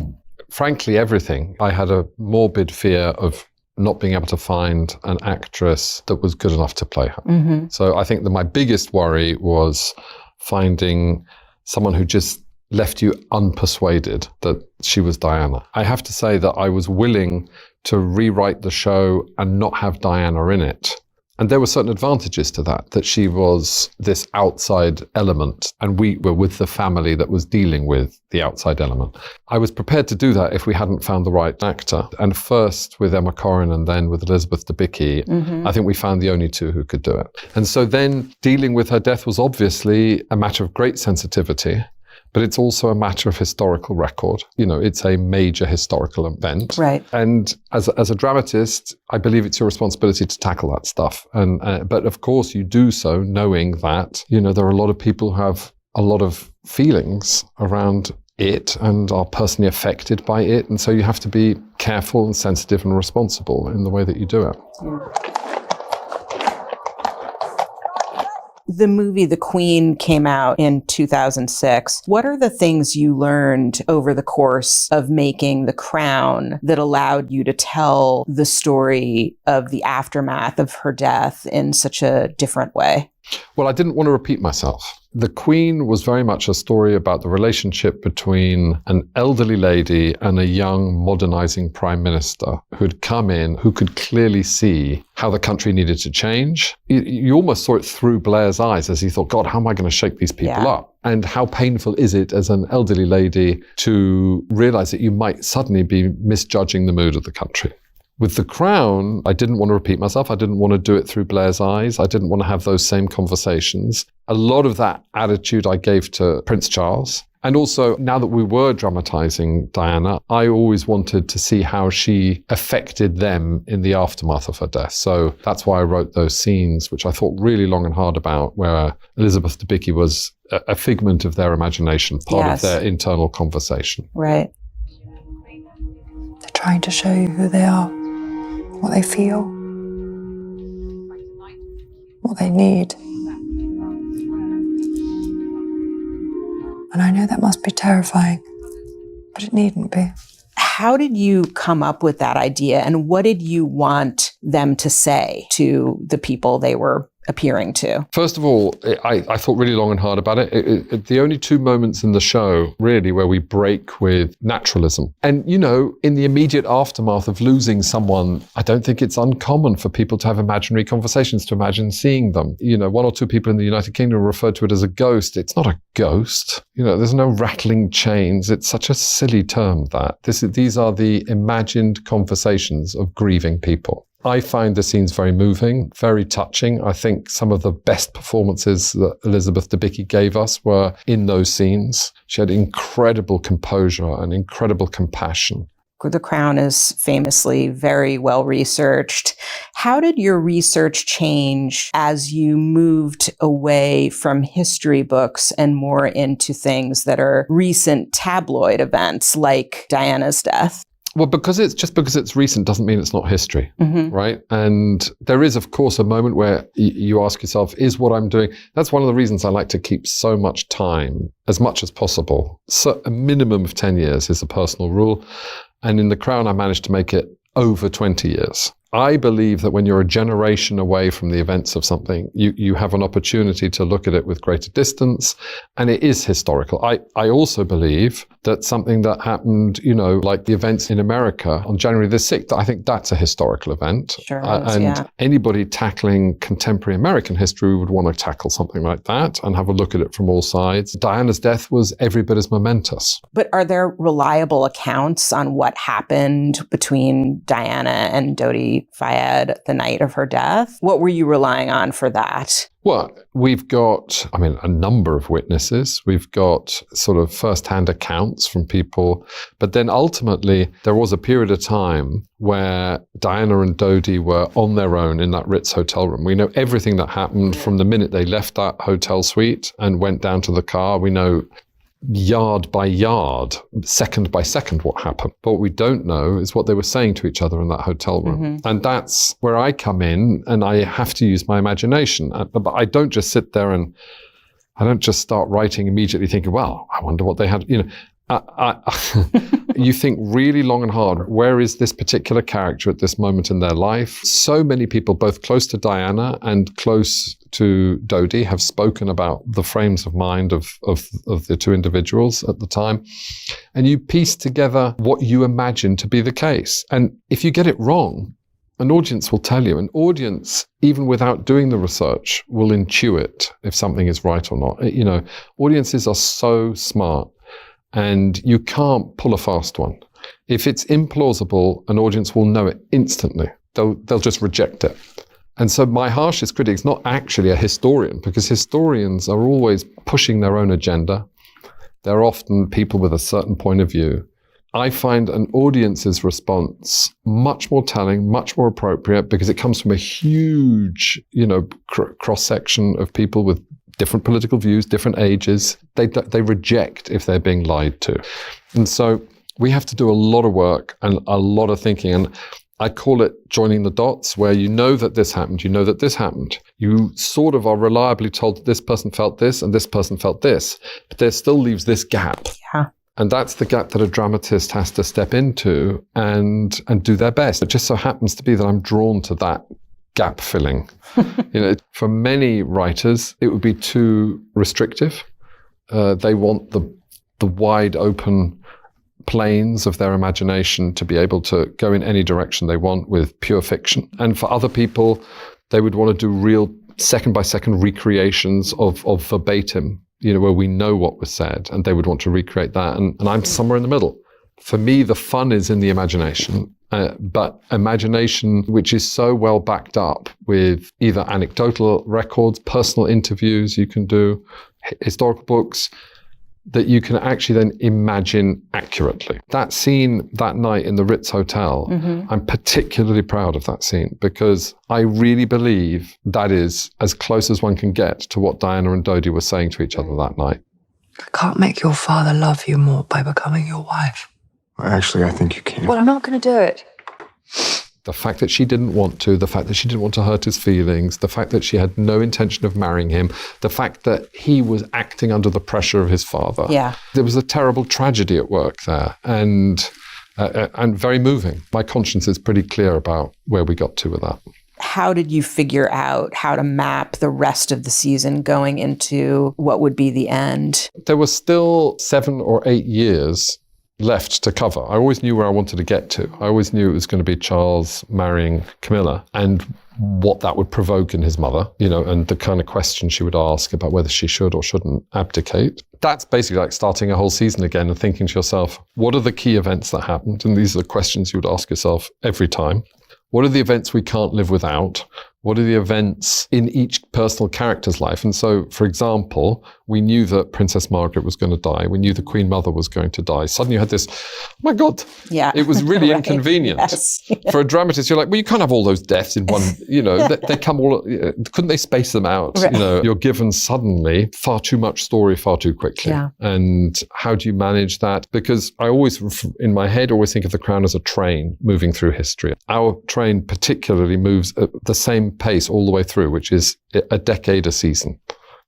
Frankly, everything. I had a morbid fear of not being able to find an actress that was good enough to play her.
Mm-hmm.
So I think that my biggest worry was finding someone who just left you unpersuaded that she was Diana. I have to say that I was willing to rewrite the show and not have Diana in it. And there were certain advantages to that she was this outside element, and we were with the family that was dealing with the outside element. I was prepared to do that if we hadn't found the right actor. And first with Emma Corrin and then with Elizabeth Debicki, I think we found the only 2 who could do it. And so then dealing with her death was obviously a matter of great sensitivity, but it's also a matter of historical record. You know, it's a major historical event.
Right.
And as a dramatist, I believe it's your responsibility to tackle that stuff. And but of course, you do so knowing that, you know, there are a lot of people who have a lot of feelings around it and are personally affected by it. And so you have to be careful and sensitive and responsible in the way that you do it.
Yeah. The movie The Queen came out in 2006. What are the things you learned over the course of making The Crown that allowed you to tell the story of the aftermath of her death in such a different way?
Well, I didn't want to repeat myself. The Queen was very much a story about the relationship between an elderly lady and a young, modernizing prime minister who'd come in, who could clearly see how the country needed to change. You almost saw it through Blair's eyes as he thought, God, how am I going to shake these people up? And how painful is it as an elderly lady to realize that you might suddenly be misjudging the mood of the country? With The Crown, I didn't want to repeat myself. I didn't want to do it through Blair's eyes. I didn't want to have those same conversations. A lot of that attitude I gave to Prince Charles. And also, now that we were dramatizing Diana, I always wanted to see how she affected them in the aftermath of her death. So that's why I wrote those scenes, which I thought really long and hard about, where Elizabeth Debicki was a figment of their imagination, part of their internal conversation.
Right.
They're trying to show you who they are, what they feel, what they need. And I know that must be terrifying, but it needn't be.
How did you come up with that idea, and what did you want them to say to the people they were appearing to?
First of all, I thought really long and hard about it. The only two moments in the show, really, where we break with naturalism. And, you know, in the immediate aftermath of losing someone, I don't think it's uncommon for people to have imaginary conversations, to imagine seeing them. You know, one or two people in the United Kingdom refer to it as a ghost. It's not a ghost. You know, there's no rattling chains. It's such a silly term, that. These are the imagined conversations of grieving people. I find the scenes very moving, very touching. I think some of the best performances that Elizabeth Debicki gave us were in those scenes. She had incredible composure and incredible compassion.
The Crown is famously very well researched. How did your research change as you moved away from history books and more into things that are recent tabloid events like Diana's death?
Well, because it's recent doesn't mean it's not history, right? And there is, of course, a moment where you ask yourself, is what I'm doing? That's one of the reasons I like to keep so much time, as much as possible. So a minimum of 10 years is a personal rule. And in The Crown, I managed to make it over 20 years. I believe that when you're a generation away from the events of something, you have an opportunity to look at it with greater distance, and it is historical. I also believe that something that happened, you know, like the events in America on January the 6th, I think that's a historical event.
Sure is,
anybody tackling contemporary American history would want to tackle something like that and have a look at it from all sides. Diana's death was every bit as momentous.
But are there reliable accounts on what happened between Diana and Dodi Fayed the night of her death? What were you relying on for that?
Well, we've got, a number of witnesses. We've got sort of first-hand accounts from people. But then ultimately, there was a period of time where Diana and Dodi were on their own in that Ritz hotel room. We know everything that happened from the minute they left that hotel suite and went down to the car. We know yard by yard, second by second what happened. But what we don't know is what they were saying to each other in that hotel room. And that's where I come in, and I have to use my imagination. But I don't just sit there and I don't just start writing immediately thinking, well, I wonder what they had, you know. You think really long and hard, where is this particular character at this moment in their life? So many people, both close to Diana and close to Dodi, have spoken about the frames of mind of the two individuals at the time. And you piece together what you imagine to be the case. And if you get it wrong, an audience will tell you. An audience, even without doing the research, will intuit if something is right or not. You know, audiences are so smart. And you can't pull a fast one. If it's implausible, an audience will know it instantly. They'll just reject it. And so my harshest critic is not actually a historian, because historians are always pushing their own agenda. They're often people with a certain point of view. I find an audience's response much more telling, much more appropriate, because it comes from a huge, cross-section of people with different political views, different ages. They reject if they're being lied to. And so we have to do a lot of work and a lot of thinking. And I call it joining the dots, where you know that this happened, you know that this happened. You sort of are reliably told that this person felt this and this person felt this, but there still leaves this gap.
Yeah.
And that's the gap that a dramatist has to step into and do their best. It just so happens to be that I'm drawn to that gap filling. For many writers, it would be too restrictive. They want the wide open planes of their imagination to be able to go in any direction they want with pure fiction. And for other people, they would want to do real second by second recreations of verbatim, where we know what was said, and they would want to recreate that. And I'm somewhere in the middle. For me, the fun is in the imagination. But imagination, which is so well backed up with either anecdotal records, personal interviews you can do, historical books, that you can actually then imagine accurately. That scene that night in the Ritz Hotel, I'm particularly proud of that scene, because I really believe that is as close as one can get to what Diana and Dodi were saying to each other that night.
I can't make your father love you more by becoming your wife.
Actually, I think you can.
Well, I'm not going to do it.
The fact that she didn't want to, the fact that she didn't want to hurt his feelings, the fact that she had no intention of marrying him, the fact that he was acting under the pressure of his father.
Yeah.
There was a terrible tragedy at work there, and very moving. My conscience is pretty clear about where we got to with that.
How did you figure out how to map the rest of the season going into what would be the end?
There was still 7 or 8 years left to cover. I always knew where I wanted to get to. I always knew it was going to be Charles marrying Camilla and what that would provoke in his mother, and the kind of questions she would ask about whether she should or shouldn't abdicate. That's basically like starting a whole season again and thinking to yourself, what are the key events that happened? And these are the questions you would ask yourself every time. What are the events we can't live without? What are the events in each personal character's life? And so, for example, we knew that Princess Margaret was going to die. We knew the Queen Mother was going to die. Suddenly you had this, oh my God, it was really
Right.
inconvenient.
Yes.
For a dramatist, you're like, well, you can't have all those deaths in one, they come all, couldn't they space them out?
Right.
You're given suddenly far too much story far too quickly.
Yeah.
And how do you manage that? Because I always, in my head, always think of the Crown as a train moving through history. Our train particularly moves at the same pace all the way through, which is a decade a season.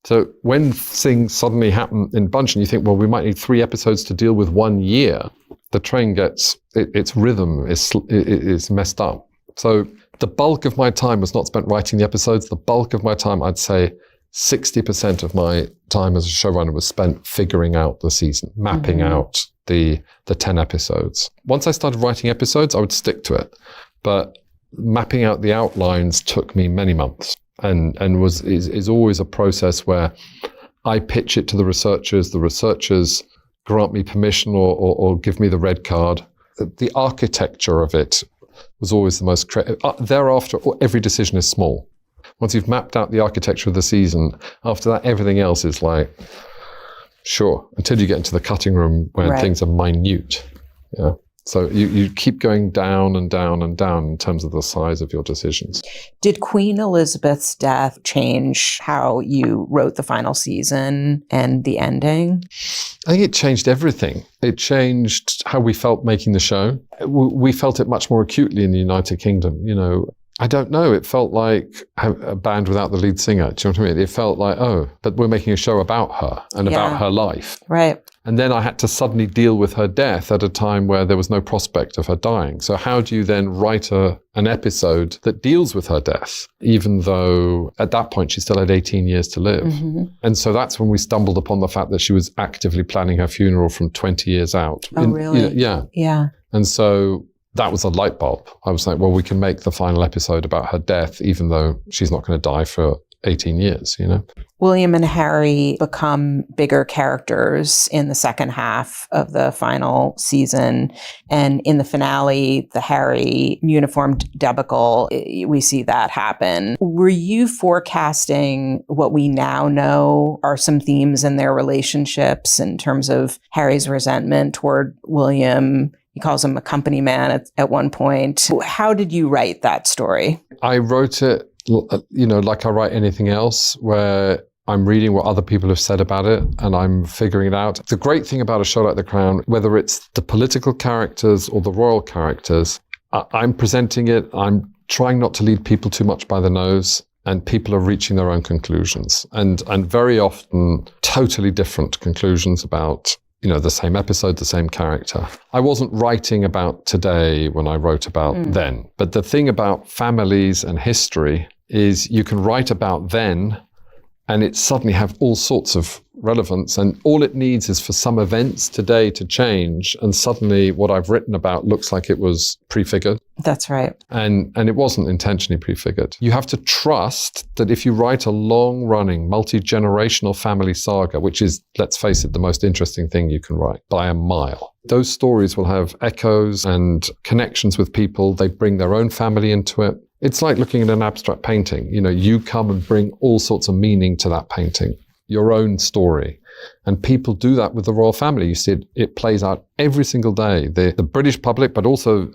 So when things suddenly happen in bunch and you think, well, we might need 3 episodes to deal with 1 year, the train gets, its rhythm is messed up. So the bulk of my time was not spent writing the episodes. The bulk of my time, I'd say 60% of my time as a showrunner was spent figuring out the season, mapping out the 10 episodes. Once I started writing episodes, I would stick to it. But mapping out the outlines took me many months and is always a process where I pitch it to the researchers grant me permission or give me the red card. The architecture of it was always the most creative. Thereafter, every decision is small. Once you've mapped out the architecture of the season, after that, everything else is like, sure, until you get into the cutting room where things are minute. Yeah. So you keep going down and down and down in terms of the size of your decisions.
Did Queen Elizabeth's death change how you wrote the final season and the ending?
I think it changed everything. It changed how we felt making the show. We felt it much more acutely in the United Kingdom. I don't know. It felt like a band without the lead singer. Do you know what I mean? It felt like, but we're making a show about her and about her life.
Right.
And then I had to suddenly deal with her death at a time where there was no prospect of her dying. So how do you then write an episode that deals with her death, even though at that point she still had 18 years to live?
Mm-hmm.
And so that's when we stumbled upon the fact that she was actively planning her funeral from 20 years out.
Oh, really?
Yeah.
Yeah.
And so that was a light bulb. I was like, well, we can make the final episode about her death, even though she's not going to die for 18 years,
William and Harry become bigger characters in the second half of the final season. And in the finale, the Harry uniformed debacle, we see that happen. Were you forecasting what we now know are some themes in their relationships in terms of Harry's resentment toward William? He calls him a company man at one point. How did you write that story?
I wrote it, like I write anything else, where I'm reading what other people have said about it and I'm figuring it out. The great thing about a show like The Crown, whether it's the political characters or the royal characters, I'm presenting it. I'm trying not to lead people too much by the nose, and people are reaching their own conclusions and very often totally different conclusions about the same episode, the same character. I wasn't writing about today when I wrote about then. But the thing about families and history is you can write about then and it suddenly have all sorts of relevance. And all it needs is for some events today to change. And suddenly what I've written about looks like it was prefigured.
That's right.
And it wasn't intentionally prefigured. You have to trust that if you write a long-running, multi-generational family saga, which is, let's face it, the most interesting thing you can write by a mile, those stories will have echoes and connections with people. They bring their own family into it. It's like looking at an abstract painting. You come and bring all sorts of meaning to that painting, your own story. And people do that with the royal family. You see it plays out every single day. The British public, but also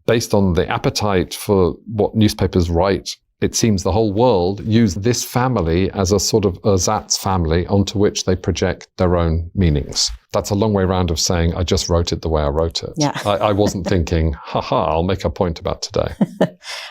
based on the appetite for what newspapers write, it seems the whole world use this family as a sort of ersatz family onto which they project their own meanings. That's a long way round of saying, I just wrote it the way I wrote it.
Yeah.
I wasn't thinking, I'll make a point about today.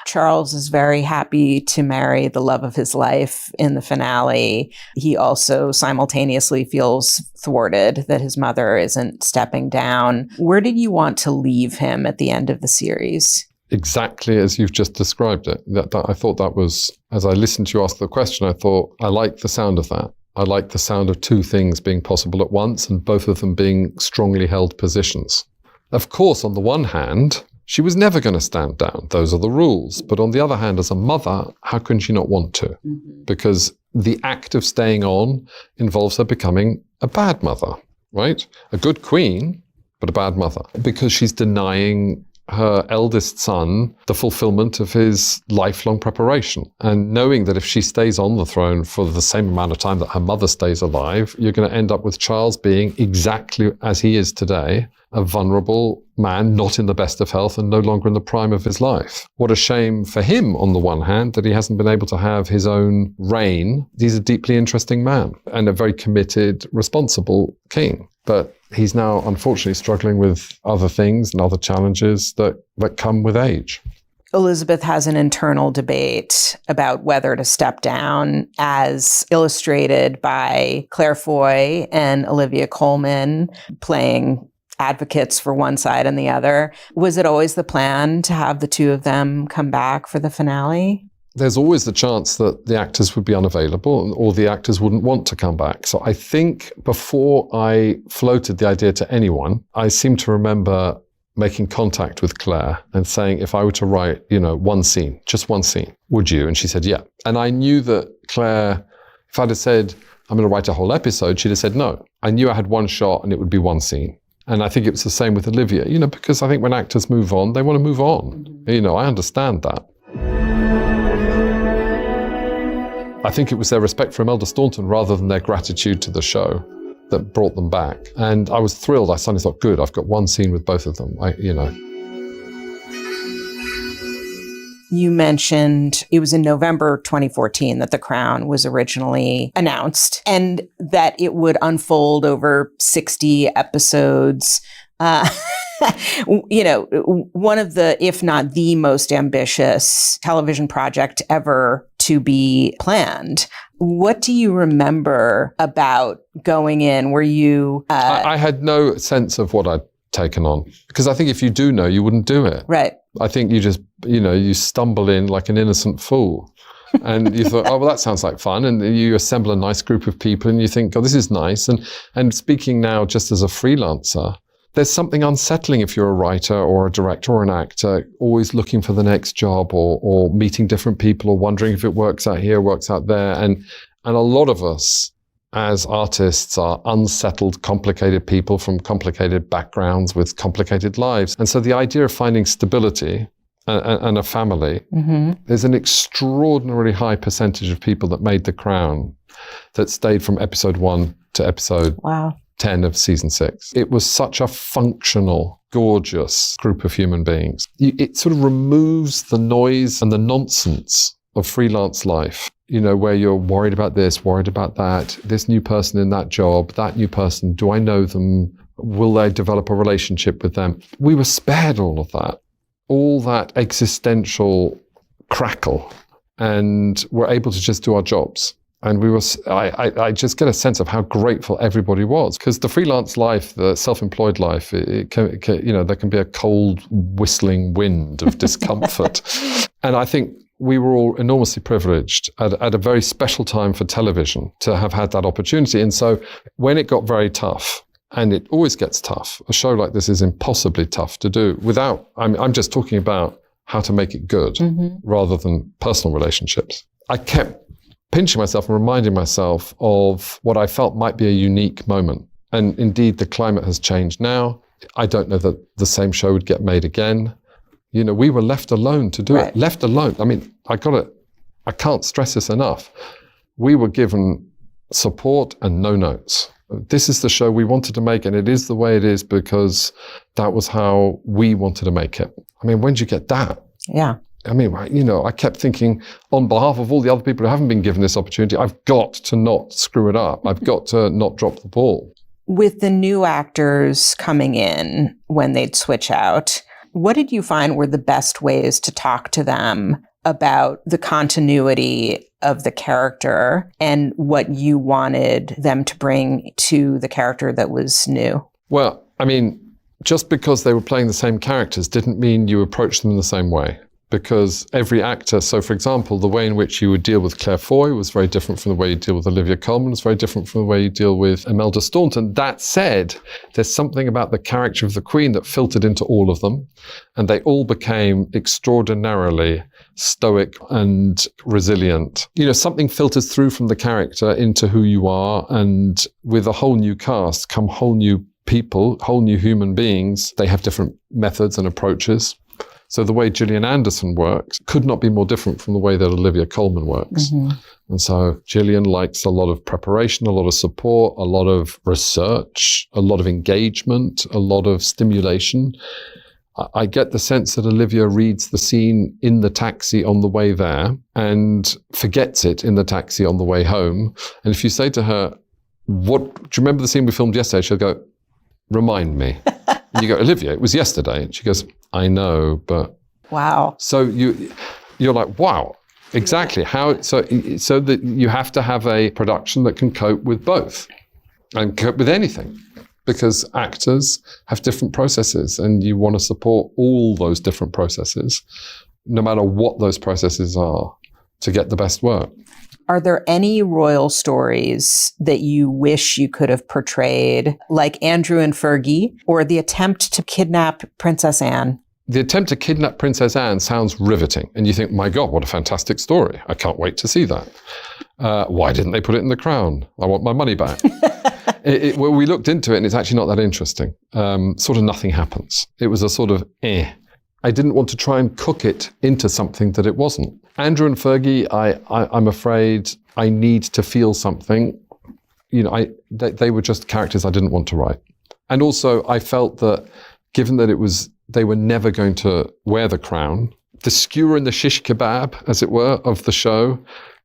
Charles is very happy to marry the love of his life in the finale. He also simultaneously feels thwarted that his mother isn't stepping down. Where did you want to leave him at the end of the series?
exactly as you've just described it. I thought that was, as I listened to you ask the question, I thought, I like the sound of that. I like the sound of two things being possible at once and both of them being strongly held positions. Of course, on the one hand, she was never going to stand down. Those are the rules. But on the other hand, as a mother, how can she not want to? Because the act of staying on involves her becoming a bad mother, right? A good queen, but a bad mother. Because she's denying her eldest son the fulfillment of his lifelong preparation. And knowing that if she stays on the throne for the same amount of time that her mother stays alive, you're going to end up with Charles being exactly as he is today, a vulnerable man, not in the best of health and no longer in the prime of his life. What a shame for him, on the one hand, that he hasn't been able to have his own reign. He's a deeply interesting man and a very committed, responsible king. But he's now, unfortunately, struggling with other things and other challenges that come with age.
Elizabeth has an internal debate about whether to step down, as illustrated by Claire Foy and Olivia Colman playing advocates for one side and the other. Was it always the plan to have the two of them come back for the finale?
There's always the chance that the actors would be unavailable or the actors wouldn't want to come back. So I think before I floated the idea to anyone, I seem to remember making contact with Claire and saying, if I were to write, one scene, just one scene, would you? And she said, yeah. And I knew that Claire, if I'd have said, I'm going to write a whole episode, she'd have said no. I knew I had one shot and it would be one scene. And I think it was the same with Olivia, because I think when actors move on, they want to move on. I understand that. I think it was their respect for Imelda Staunton rather than their gratitude to the show that brought them back. And I was thrilled. I suddenly thought, good, I've got one scene with both of them,
You mentioned it was in November 2014 that The Crown was originally announced and that it would unfold over 60 episodes. One of the, if not the most ambitious television project ever to be planned. What do you remember about going in? Were you...
I had no sense of what I'd taken on, because I think if you do know, you wouldn't do it.
Right.
I think you just, you stumble in like an innocent fool. And you thought, oh, well, that sounds like fun. And you assemble a nice group of people and you think, oh, this is nice. And speaking now just as a freelancer, there's something unsettling if you're a writer or a director or an actor, always looking for the next job or meeting different people or wondering if it works out here, works out there. And a lot of us as artists are unsettled, complicated people from complicated backgrounds with complicated lives. And so the idea of finding stability and a family, there's an extraordinarily high percentage of people that made The Crown that stayed from episode 1 to episode 10 of season 6. It was such a functional, gorgeous group of human beings. It sort of removes the noise and the nonsense of freelance life, where you're worried about this, worried about that, this new person in that job, that new person, do I know them? Will I develop a relationship with them? We were spared all that existential crackle, and we're able to just do our jobs. And I just get a sense of how grateful everybody was, because the freelance life, the self-employed life, there can be a cold whistling wind of discomfort. And I think we were all enormously privileged at a very special time for television to have had that opportunity. And so when it got very tough, and it always gets tough, a show like this is impossibly tough to do I'm just talking about how to make it good rather than personal relationships. I kept pinching myself and reminding myself of what I felt might be a unique moment. And indeed, the climate has changed now. I don't know that the same show would get made again. We were left alone to do it. Left alone. I mean, I can't stress this enough. We were given support and no notes. This is the show we wanted to make, and it is the way it is because that was how we wanted to make it. I mean, when did you get that?
Yeah.
I mean, I kept thinking, on behalf of all the other people who haven't been given this opportunity, I've got to not screw it up. I've got to not drop the ball.
With the new actors coming in when they'd switch out, what did you find were the best ways to talk to them about the continuity of the character and what you wanted them to bring to the character that was new?
Well, I mean, just because they were playing the same characters didn't mean you approached them in the same way. Because every actor, so for example, the way in which you would deal with Claire Foy was very different from the way you deal with Olivia Colman, was very different from the way you deal with Imelda Staunton. That said, there's something about the character of the Queen that filtered into all of them, and they all became extraordinarily stoic and resilient. You know, something filters through from the character into who you are, and with a whole new cast come whole new people, whole new human beings. They have different methods and approaches. So the way Gillian Anderson works could not be more different from the way that Olivia Colman works. Mm-hmm. And so Gillian likes a lot of preparation, a lot of support, a lot of research, a lot of engagement, a lot of stimulation. I get the sense that Olivia reads the scene in the taxi on the way there and forgets it in the taxi on the way home. And if you say to her, do you remember the scene we filmed yesterday? She'll go, remind me. And you go, Olivia, it was yesterday. And she goes, I know, but...
Wow.
So you're like, wow, exactly. How? So that you have to have a production that can cope with both and cope with anything, because actors have different processes and you want to support all those different processes, no matter what those processes are, to get the best work.
Are there any royal stories that you wish you could have portrayed, like Andrew and Fergie, or the attempt to kidnap Princess Anne?
The attempt to kidnap Princess Anne sounds riveting, and you think, my God, what a fantastic story. I can't wait to see that. Why didn't they put it in The Crown? I want my money back. Well, we looked into it, and it's actually not that interesting. Sort of nothing happens. It was a sort of I didn't want to try and cook it into something that it wasn't. Andrew and Fergie, I'm afraid I need to feel something. You know, they were just characters I didn't want to write. And also I felt that given that they were never going to wear the crown, the skewer and the shish kebab, as it were, of the show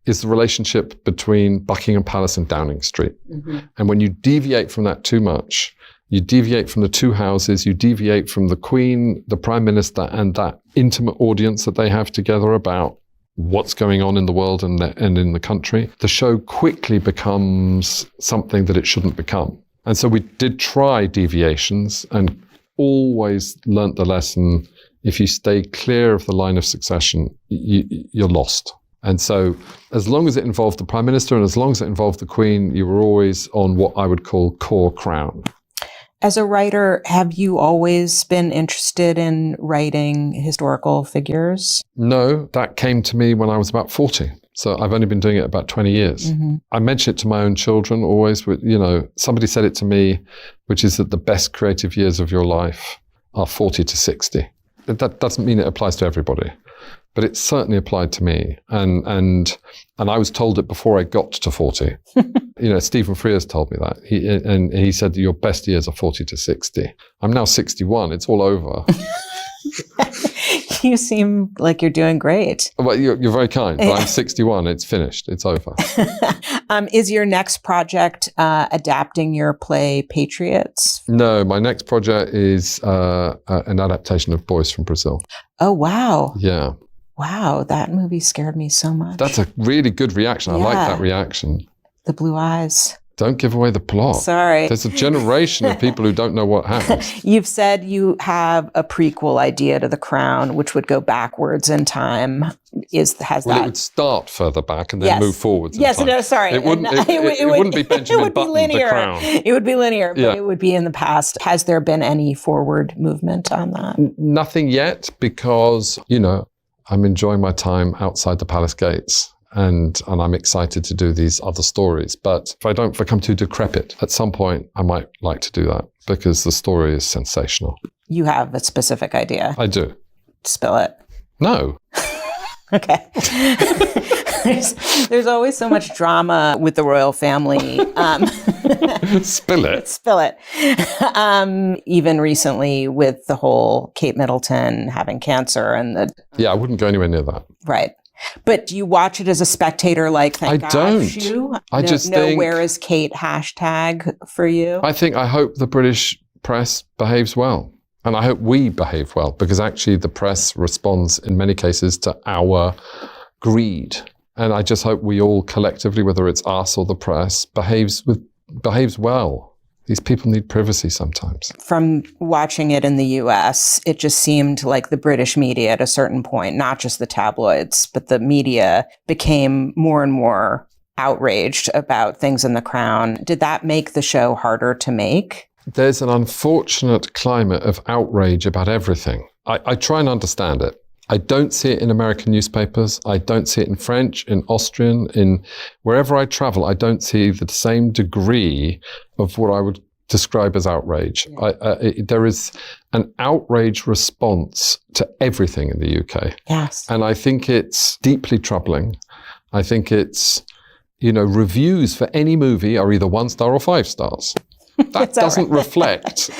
is the relationship between Buckingham Palace and Downing Street. Mm-hmm. And when you deviate from that too much, you deviate from the two houses, you deviate from the Queen, the Prime Minister, and that intimate audience that they have together about what's going on in the world and in the country, the show quickly becomes something that it shouldn't become. And so we did try deviations and always learnt the lesson, if you stay clear of the line of succession, you're lost. And so as long as it involved the Prime Minister and as long as it involved the Queen, you were always on what I would call core crown.
As a writer, have you always been interested in writing historical figures?
No, that came to me when I was about 40. So I've only been doing it about 20 years. Mm-hmm. I mention it to my own children always. Somebody said it to me, which is that the best creative years of your life are 40 to 60. That doesn't mean it applies to everybody, but it certainly applied to me. And I was told it before I got to 40. Stephen Frears told me that. He said that your best years are 40 to 60. I'm now 61. It's all over.
You seem like you're doing great.
Well, you're very kind, but I'm 61. It's finished. It's over.
Is your next project adapting your play Patriots?
No, my next project is an adaptation of Boys from Brazil.
Oh, wow.
Yeah.
Wow, that movie scared me so much.
That's a really good reaction. I like that reaction.
The blue eyes.
Don't give away the plot.
Sorry.
There's a generation of people who don't know what happens.
You've said you have a prequel idea to The Crown, which would go backwards in time. It would
start further back and then move forwards.
Yes, no, sorry.
It wouldn't be Benjamin Button,
linear.
The Crown.
It would be linear, but it would be in the past. Has there been any forward movement on that?
Nothing yet, because, I'm enjoying my time outside the palace gates. And I'm excited to do these other stories. But if I don't become too decrepit, at some point I might like to do that because the story is sensational.
You have a specific idea.
I do.
Spill it.
No.
Okay. There's always so much drama with the royal family.
Spill it.
Spill it. Even recently with the whole Kate Middleton having cancer and
Yeah, I wouldn't go anywhere near that.
Right. But do you watch it as a spectator like, thank God
don't.
You?
I just think...
where is Kate hashtag for you?
I hope the British press behaves well. And I hope we behave well, because actually the press responds in many cases to our greed. And I just hope we all collectively, whether it's us or the press, behaves well. These people need privacy sometimes.
From watching it in the US, it just seemed like the British media at a certain point, not just the tabloids, but the media became more and more outraged about things in The Crown. Did that make the show harder to make?
There's an unfortunate climate of outrage about everything. I try and understand it. I don't see it in American newspapers. I don't see it in French, in Austrian, in wherever I travel. I don't see the same degree of what I would describe as outrage. There is an outrage response to everything in the UK.
Yes.
And I think it's deeply troubling. I think it's, reviews for any movie are either 1 star or 5 stars. That doesn't reflect,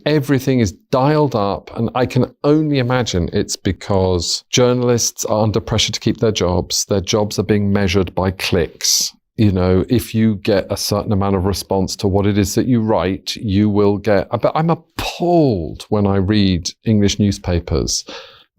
everything is dialed up. And I can only imagine it's because journalists are under pressure to keep their jobs. Their jobs are being measured by clicks. If you get a certain amount of response to what it is that you write, you will get, but I'm appalled when I read English newspapers,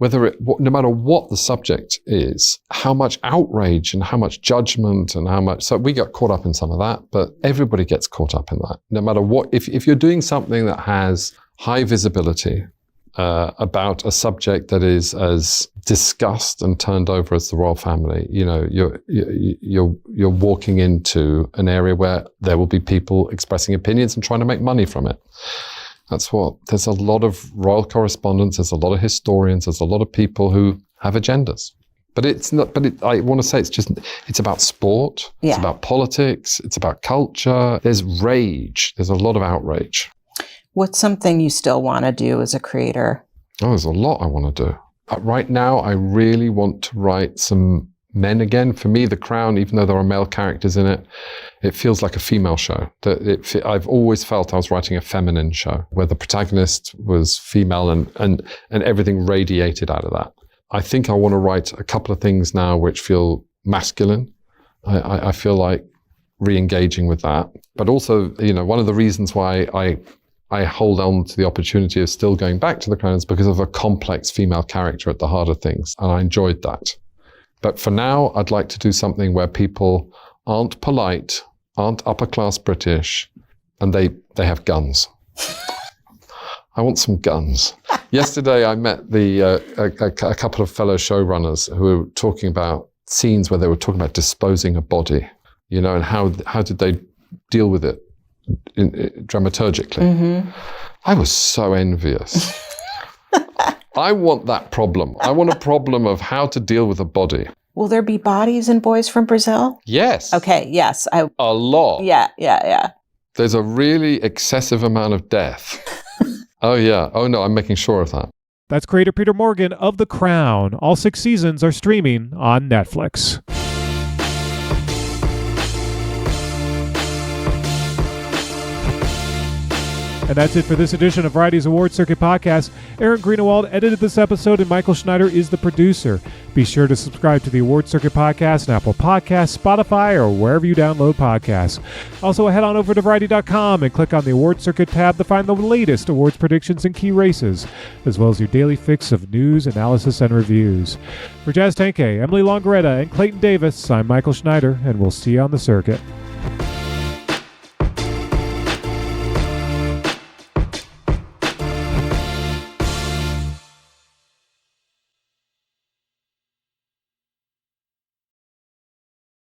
no matter what the subject is, how much outrage and how much judgment and how much, so we got caught up in some of that, but everybody gets caught up in that. No matter what, if you're doing something that has high visibility about a subject that is as discussed and turned over as the royal family, you're walking into an area where there will be people expressing opinions and trying to make money from it. There's a lot of royal correspondence, there's a lot of historians, there's a lot of people who have agendas. But I want to say it's about sport, It's about politics, it's about culture. There's rage, there's a lot of outrage.
What's something you still want to do as a creator?
Oh, there's a lot I want to do. Right now, I really want to write some men again. For me, The Crown, even though there are male characters in it, it feels like a female show. I've always felt I was writing a feminine show where the protagonist was female and everything radiated out of that. I think I want to write a couple of things now which feel masculine. I feel like re-engaging with that. But also, one of the reasons why I hold on to the opportunity of still going back to The Crown is because of a complex female character at the heart of things. And I enjoyed that. But for now, I'd like to do something where people aren't polite, aren't upper-class British, and they have guns. I want some guns. Yesterday, I met a couple of fellow showrunners who were talking about scenes where they were talking about disposing a body, and how did they deal with it dramaturgically. Mm-hmm. I was so envious. I want that problem. I want a problem of how to deal with a body.
Will there be bodies in Boys from Brazil?
Yes.
Okay, yes.
A lot.
Yeah.
There's a really excessive amount of death. Oh, yeah. Oh, no, I'm making sure of that.
That's creator Peter Morgan of The Crown. All 6 seasons are streaming on Netflix. And that's it for this edition of Variety's Award Circuit Podcast. Aaron Greenewald edited this episode, and Michael Schneider is the producer. Be sure to subscribe to the Award Circuit Podcast on Apple Podcasts, Spotify, or wherever you download podcasts. Also, head on over to Variety.com and click on the Award Circuit tab to find the latest awards predictions and key races, as well as your daily fix of news, analysis, and reviews. For Jazz Tanke, Emily Longaretta, and Clayton Davis, I'm Michael Schneider, and we'll see you on the circuit.